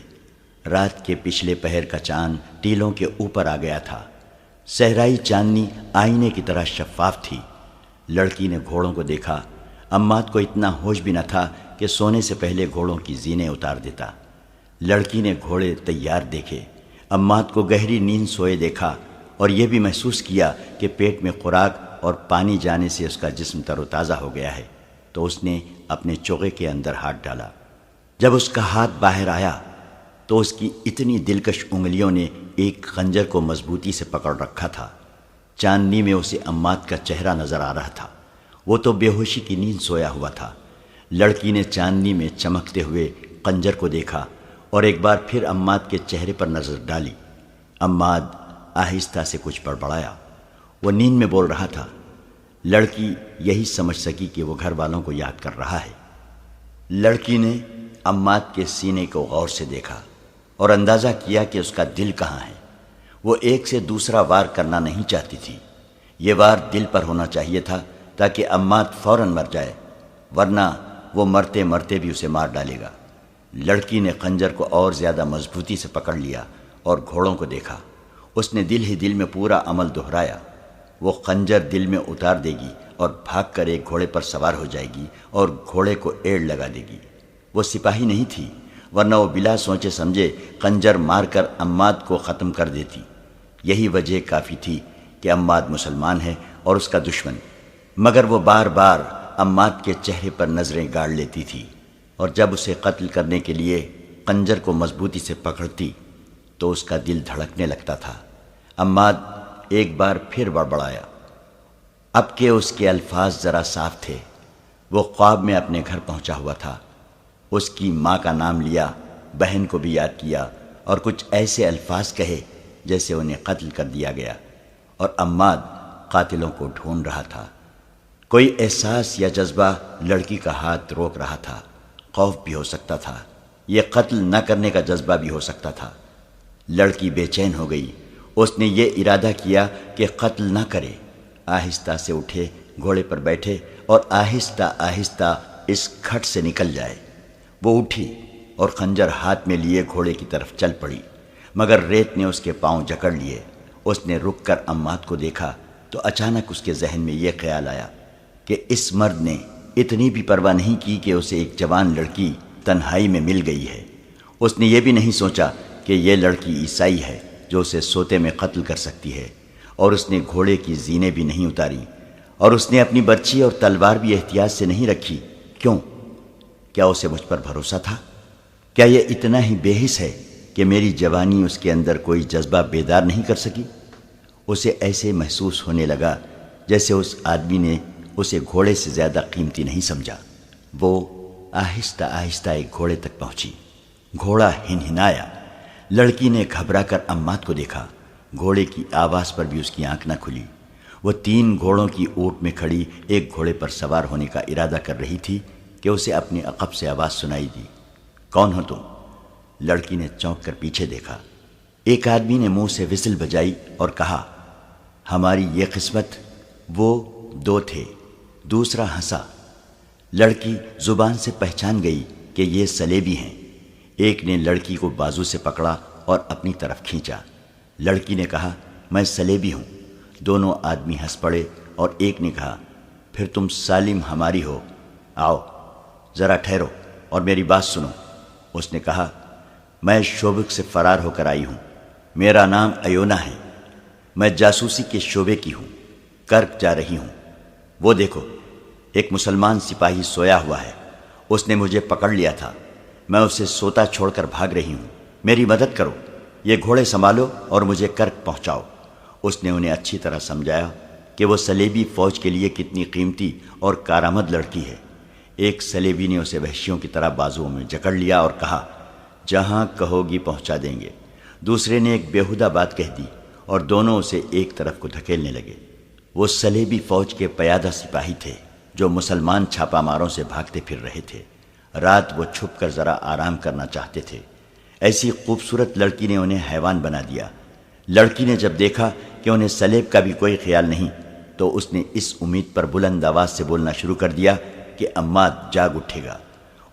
S1: رات کے پچھلے پہر کا چاند ٹیلوں کے اوپر آ گیا تھا۔ صحرائی چاندنی آئینے کی طرح شفاف تھی۔ لڑکی نے گھوڑوں کو دیکھا۔ عماد کو اتنا ہوش بھی نہ تھا کہ سونے سے پہلے گھوڑوں کی زینیں اتار دیتا۔ لڑکی نے گھوڑے تیار دیکھے۔ عماد کو گہری نیند سوئے دیکھا اور یہ بھی محسوس کیا کہ پیٹ میں خوراک اور پانی جانے سے اس کا جسم تر و تازہ ہو گیا ہے، تو اس نے اپنے چوغے کے اندر ہاتھ ڈالا۔ جب اس کا ہاتھ باہر آیا تو اس کی اتنی دلکش انگلیوں نے ایک خنجر کو مضبوطی سے پکڑ رکھا تھا۔ چاندنی میں اسے عماد کا چہرہ نظر آ رہا تھا۔ وہ تو بے ہوشی کی نیند سویا ہوا تھا۔ لڑکی نے چاندنی میں چمکتے ہوئے خنجر کو دیکھا اور ایک بار پھر عماد کے چہرے پر نظر ڈالی۔ عماد آہستہ سے کچھ بڑبڑایا۔ وہ نیند میں بول رہا تھا۔ لڑکی یہی سمجھ سکی کہ وہ گھر والوں کو یاد کر رہا ہے۔ لڑکی نے عماد کے سینے کو غور سے دیکھا اور اندازہ کیا کہ اس کا دل کہاں ہے۔ وہ ایک سے دوسرا وار کرنا نہیں چاہتی تھی۔ یہ وار دل پر ہونا چاہیے تھا تاکہ عماد فوراً مر جائے، ورنہ وہ مرتے مرتے بھی اسے مار ڈالے گا۔ لڑکی نے خنجر کو اور زیادہ مضبوطی سے پکڑ لیا اور گھوڑوں کو دیکھا۔ اس نے دل ہی دل میں پورا عمل دہرایا۔ وہ خنجر دل میں اتار دے گی اور بھاگ کر ایک گھوڑے پر سوار ہو جائے گی اور گھوڑے کو ایڑ لگا دے گی۔ وہ سپاہی نہیں تھی، ورنہ وہ بلا سوچے سمجھے خنجر مار کر عماد کو ختم کر دیتی۔ یہی وجہ کافی تھی کہ عماد مسلمان ہے اور اس کا دشمن، مگر وہ بار بار عماد کے چہرے پر نظریں گاڑ لیتی تھی، اور جب اسے قتل کرنے کے لیے خنجر کو مضبوطی سے پکڑتی تو اس کا دل دھڑکنے لگتا تھا۔ عماد ایک بار پھر بڑبڑایا۔ اب کہ اس کے الفاظ ذرا صاف تھے۔ وہ خواب میں اپنے گھر پہنچا ہوا تھا۔ اس کی ماں کا نام لیا، بہن کو بھی یاد کیا اور کچھ ایسے الفاظ کہے جیسے انہیں قتل کر دیا گیا، اور عماد قاتلوں کو ڈھونڈ رہا تھا۔ کوئی احساس یا جذبہ لڑکی کا ہاتھ روک رہا تھا۔ خوف بھی ہو سکتا تھا، یہ قتل نہ کرنے کا جذبہ بھی ہو سکتا تھا۔ لڑکی بے چین ہو گئی۔ اس نے یہ ارادہ کیا کہ قتل نہ کرے، آہستہ سے اٹھے، گھوڑے پر بیٹھے اور آہستہ آہستہ اس کھٹ سے نکل جائے۔ وہ اٹھی اور خنجر ہاتھ میں لیے گھوڑے کی طرف چل پڑی، مگر ریت نے اس کے پاؤں جکڑ لیے۔ اس نے رک کر عماد کو دیکھا تو اچانک اس کے ذہن میں یہ خیال آیا کہ اس مرد نے اتنی بھی پرواہ نہیں کی کہ اسے ایک جوان لڑکی تنہائی میں مل گئی ہے۔ اس نے یہ بھی نہیں سوچا کہ یہ لڑکی عیسائی ہے جو اسے سوتے میں قتل کر سکتی ہے، اور اس نے گھوڑے کی زینیں بھی نہیں اتاری، اور اس نے اپنی برچی اور تلوار بھی احتیاط سے نہیں رکھی۔ کیوں؟ کیا اسے مجھ پر بھروسہ تھا؟ کیا یہ اتنا ہی بے حس ہے کہ میری جوانی اس کے اندر کوئی جذبہ بیدار نہیں کر سکی؟ اسے ایسے محسوس ہونے لگا جیسے اس آدمی نے اسے گھوڑے سے زیادہ قیمتی نہیں سمجھا۔ وہ آہستہ آہستہ ایک گھوڑے تک پہنچی۔ گھوڑا ہنہنایا۔ لڑکی نے گھبرا کر عماد کو دیکھا۔ گھوڑے کی آواز پر بھی اس کی آنکھ نہ کھلی۔ وہ 3 گھوڑوں کی اونٹ میں کھڑی ایک گھوڑے پر سوار ہونے کا ارادہ کر رہی تھی کہ اسے اپنے عقب سے آواز سنائی دی۔ کون ہو تم؟ لڑکی نے چونک کر پیچھے دیکھا۔ ایک آدمی نے منہ سے وسل بجائی اور کہا، ہماری یہ قسمت۔ وہ 2 تھے۔ دوسرا ہنسا۔ لڑکی زبان سے پہچان گئی کہ یہ سلیبی ہیں۔ ایک نے لڑکی کو بازو سے پکڑا اور اپنی طرف کھینچا۔ لڑکی نے کہا، میں سلیبی ہوں۔ دونوں آدمی ہنس پڑے اور ایک نے کہا، پھر تم سالم ہماری ہو۔ آؤ ذرا ٹھہرو اور میری بات سنو۔ اس نے کہا، میں شوبک سے فرار ہو کر آئی ہوں۔ میرا نام ایونا ہے۔ میں جاسوسی کے شعبے کی ہوں۔ کرک جا رہی ہوں۔ وہ دیکھو، ایک مسلمان سپاہی سویا ہوا ہے۔ اس نے مجھے پکڑ لیا تھا۔ میں اسے سوتا چھوڑ کر بھاگ رہی ہوں۔ میری مدد کرو۔ یہ گھوڑے سنبھالو اور مجھے کرک پہنچاؤ۔ اس نے انہیں اچھی طرح سمجھایا کہ وہ سلیبی فوج کے لیے کتنی قیمتی اور کارآمد لڑکی ہے۔ ایک سلیبی نے اسے وحشیوں کی طرح بازوؤں میں جکڑ لیا اور کہا، جہاں کہو گی پہنچا دیں گے۔ دوسرے نے ایک بیہودہ بات کہہ دی اور دونوں اسے ایک طرف کو دھکیلنے لگے۔ وہ سلیبی فوج کے پیادہ سپاہی تھے جو مسلمان چھاپا ماروں سے بھاگتے پھر رہے تھے۔ رات وہ چھپ کر ذرا آرام کرنا چاہتے تھے۔ ایسی خوبصورت لڑکی نے انہیں حیوان بنا دیا۔ لڑکی نے جب دیکھا کہ انہیں سلیب کا بھی کوئی خیال نہیں تو اس نے اس امید پر بلند آواز سے بولنا شروع کر دیا کہ عماد جاگ اٹھے گا۔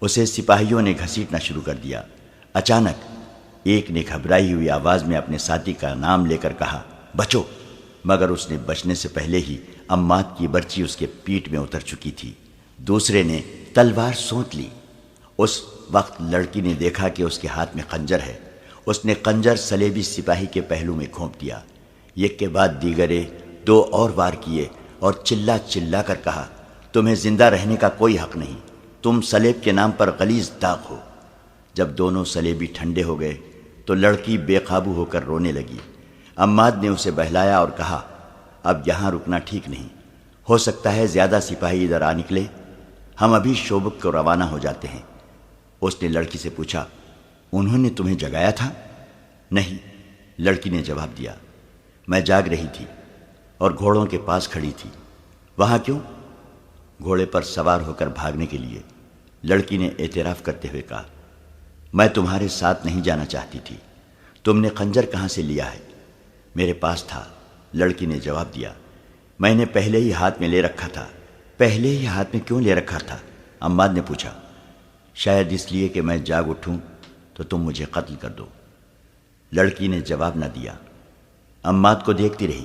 S1: اسے سپاہیوں نے گھسیٹنا شروع کر دیا۔ اچانک ایک نے گھبرائی ہوئی آواز میں اپنے ساتھی کا نام لے کر کہا، بچو، مگر اس نے بچنے سے پہلے ہی عماد کی برچی اس کے پیٹھ میں اتر چکی تھی۔ دوسرے نے تلوار سونت لی۔ اس وقت لڑکی نے دیکھا کہ اس کے ہاتھ میں خنجر ہے۔ اس نے خنجر سلیبی سپاہی کے پہلو میں گھونپ دیا۔ ایک کے بعد دیگرے 2 اور وار کیے اور چلا چلا کر کہا، تمہیں زندہ رہنے کا کوئی حق نہیں۔ تم سلیب کے نام پر غلیظ داغ ہو۔ جب دونوں سلیبی ٹھنڈے ہو گئے تو لڑکی بے قابو ہو کر رونے لگی۔ عماد نے اسے بہلایا اور کہا، اب یہاں رکنا ٹھیک نہیں، ہو سکتا ہے زیادہ سپاہی ادھر آ نکلے، ہم ابھی شوبک کو روانہ ہو جاتے ہیں۔ اس نے لڑکی سے پوچھا، انہوں نے تمہیں جگایا تھا؟ نہیں، لڑکی نے جواب دیا، میں جاگ رہی تھی اور گھوڑوں کے پاس کھڑی تھی۔ وہاں کیوں؟ گھوڑے پر سوار ہو کر بھاگنے کے لیے۔ لڑکی نے اعتراف کرتے ہوئے کہا، میں تمہارے ساتھ نہیں جانا چاہتی تھی۔ تم نے خنجر کہاں سے لیا ہے؟ میرے پاس تھا، لڑکی نے جواب دیا، میں نے پہلے ہی ہاتھ میں لے رکھا تھا۔ پہلے ہی ہاتھ میں کیوں لے رکھا تھا؟ عماد نے پوچھا۔ شاید اس لیے کہ میں جاگ اٹھوں تو تم مجھے قتل کر دو۔ لڑکی نے جواب نہ دیا، عماد کو دیکھتی رہی۔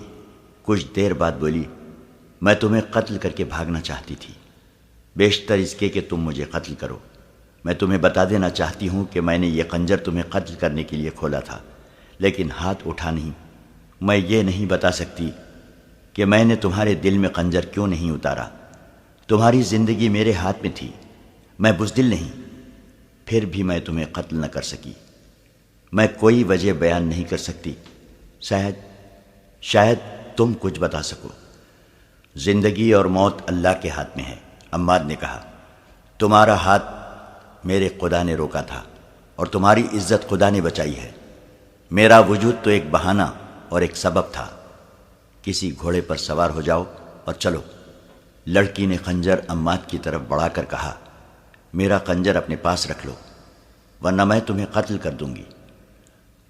S1: کچھ دیر بعد بولی، میں تمہیں قتل کر کے بھاگنا چاہتی تھی، بیشتر اس کے کہ تم مجھے قتل کرو۔ میں تمہیں بتا دینا چاہتی ہوں کہ میں نے یہ خنجر تمہیں قتل کرنے کے لیے کھولا تھا، لیکن ہاتھ اٹھا نہیں۔ میں یہ نہیں بتا سکتی کہ میں نے تمہارے دل میں خنجر کیوں نہیں اتارا۔ تمہاری زندگی میرے ہاتھ میں تھی، میں بزدل نہیں، پھر بھی میں تمہیں قتل نہ کر سکی۔ میں کوئی وجہ بیان نہیں کر سکتی، شاید تم کچھ بتا سکو۔ زندگی اور موت اللہ کے ہاتھ میں ہے، عماد نے کہا۔ تمہارا ہاتھ میرے خدا نے روکا تھا اور تمہاری عزت خدا نے بچائی ہے۔ میرا وجود تو ایک بہانہ اور ایک سبب تھا۔ کسی گھوڑے پر سوار ہو جاؤ اور چلو۔ لڑکی نے خنجر عماد کی طرف بڑھا کر کہا، میرا خنجر اپنے پاس رکھ لو ورنہ میں تمہیں قتل کر دوں گی۔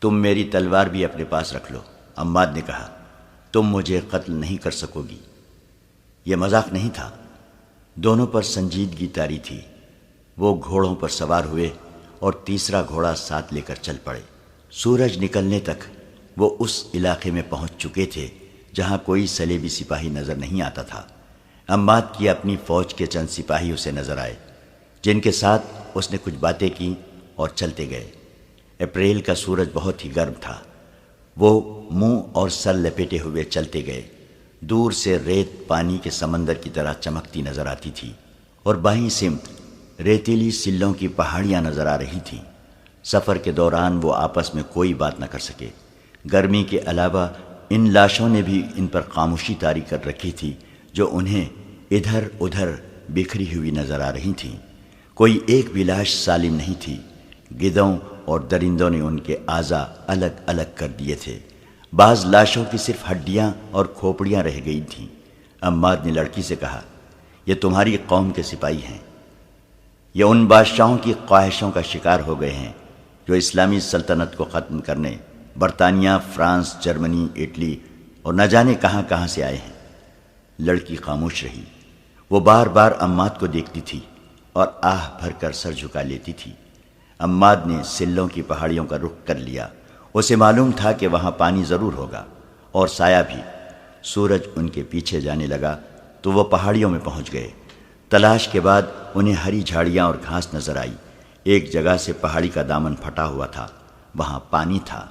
S1: تم میری تلوار بھی اپنے پاس رکھ لو۔ عماد نے کہا، تم مجھے قتل نہیں کر سکو گی۔ یہ مذاق نہیں تھا، دونوں پر سنجیدگی طاری تھی۔ وہ گھوڑوں پر سوار ہوئے اور تیسرا گھوڑا ساتھ لے کر چل پڑے۔ سورج نکلنے تک وہ اس علاقے میں پہنچ چکے تھے جہاں کوئی صلیبی سپاہی نظر نہیں آتا تھا۔ عماد کی اپنی فوج کے چند سپاہی اسے نظر آئے، جن کے ساتھ اس نے کچھ باتیں کی اور چلتے گئے۔ اپریل کا سورج بہت ہی گرم تھا۔ وہ منہ اور سر لپیٹے ہوئے چلتے گئے۔ دور سے ریت پانی کے سمندر کی طرح چمکتی نظر آتی تھی اور بائیں سمت ریتیلی سلوں کی پہاڑیاں نظر آ رہی تھیں۔ سفر کے دوران وہ آپس میں کوئی بات نہ کر سکے۔ گرمی کے علاوہ ان لاشوں نے بھی ان پر خاموشی طاری کر رکھی تھی جو انہیں ادھر ادھر بکھری ہوئی نظر آ رہی تھیں۔ کوئی ایک بھی لاش سالم نہیں تھی۔ گدھوں اور درندوں نے ان کے اعضاء الگ الگ کر دیے تھے۔ بعض لاشوں کی صرف ہڈیاں اور کھوپڑیاں رہ گئی تھیں۔ عماد نے لڑکی سے کہا، یہ تمہاری قوم کے سپاہی ہیں۔ یہ ان بادشاہوں کی خواہشوں کا شکار ہو گئے ہیں جو اسلامی سلطنت کو ختم کرنے برطانیہ، فرانس، جرمنی، اٹلی اور نہ جانے کہاں کہاں سے آئے ہیں۔ لڑکی خاموش رہی۔ وہ بار بار عماد کو دیکھتی تھی اور آہ بھر کر سر جھکا لیتی تھی۔ عماد نے سلوں کی پہاڑیوں کا رخ کر لیا۔ اسے معلوم تھا کہ وہاں پانی ضرور ہوگا اور سایہ بھی۔ سورج ان کے پیچھے جانے لگا تو وہ پہاڑیوں میں پہنچ گئے۔ تلاش کے بعد انہیں ہری جھاڑیاں اور گھاس نظر آئی۔ ایک جگہ سے پہاڑی کا دامن پھٹا ہوا تھا، وہاں پانی تھا۔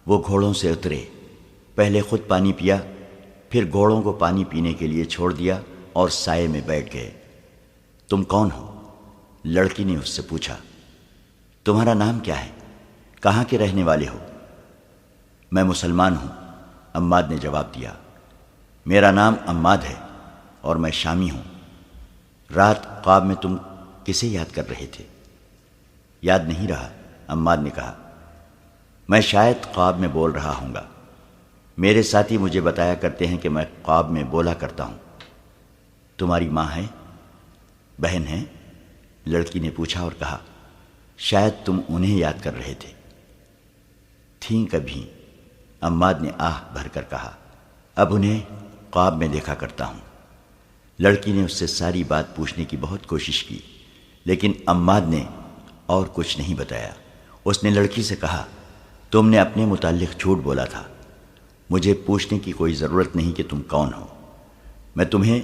S1: وہ گھوڑوں سے اترے، پہلے خود پانی پیا، پھر گھوڑوں کو پانی پینے کے لیے چھوڑ دیا اور سائے میں بیٹھ گئے۔ تم کون ہو؟ لڑکی نے اس سے پوچھا۔ تمہارا نام کیا ہے؟ کہاں کے رہنے والے ہو؟ میں مسلمان ہوں، عماد نے جواب دیا۔ میرا نام عماد ہے اور میں شامی ہوں۔ رات خواب میں تم کسے یاد کر رہے تھے؟ یاد نہیں رہا، عماد نے کہا۔ میں شاید خواب میں بول رہا ہوں گا۔ میرے ساتھی مجھے بتایا کرتے ہیں کہ میں خواب میں بولا کرتا ہوں۔ تمہاری ماں ہے؟ بہن ہے؟ لڑکی نے پوچھا اور کہا، شاید تم انہیں یاد کر رہے تھے۔ تھیں کبھی، عماد نے آہ بھر کر کہا۔ اب انہیں خواب میں دیکھا کرتا ہوں۔ لڑکی نے اس سے ساری بات پوچھنے کی بہت کوشش کی، لیکن عماد نے اور کچھ نہیں بتایا۔ اس نے لڑکی سے کہا، تم نے اپنے متعلق جھوٹ بولا تھا۔ مجھے پوچھنے کی کوئی ضرورت نہیں کہ تم کون ہو۔ میں تمہیں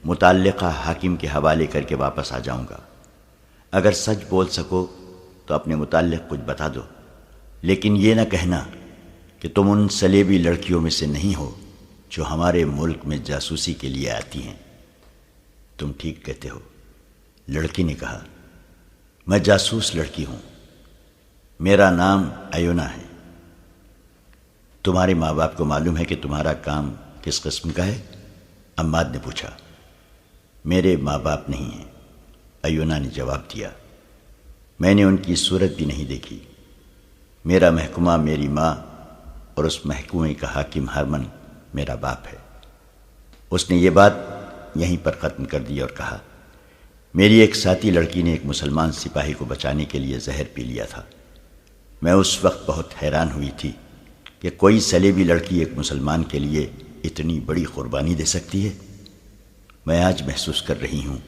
S1: متعلقہ حاکم کے حوالے کر کے واپس آ جاؤں گا۔ اگر سچ بول سکو تو اپنے متعلق کچھ بتا دو، لیکن یہ نہ کہنا کہ تم ان صلیبی لڑکیوں میں سے نہیں ہو جو ہمارے ملک میں جاسوسی کے لیے آتی ہیں۔ تم ٹھیک کہتے ہو، لڑکی نے کہا۔ میں جاسوس لڑکی ہوں۔ میرا نام ایونا ہے۔ تمہارے ماں باپ کو معلوم ہے کہ تمہارا کام کس قسم کا ہے؟ عماد نے پوچھا۔ میرے ماں باپ نہیں ہیں، ایونا نے جواب دیا۔ میں نے ان کی صورت بھی نہیں دیکھی۔ میرا محکمہ میری ماں اور اس محکومے کا حاکم ہرمن میرا باپ ہے۔ اس نے یہ بات یہیں پر ختم کر دی اور کہا، میری ایک ساتھی لڑکی نے ایک مسلمان سپاہی کو بچانے کے لیے زہر پی لیا تھا۔ میں اس وقت بہت حیران ہوئی تھی کہ کوئی صلیبی لڑکی ایک مسلمان کے لیے اتنی بڑی قربانی دے سکتی ہے۔ میں آج محسوس کر رہی ہوں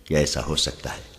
S1: کہ ایسا ہو سکتا ہے۔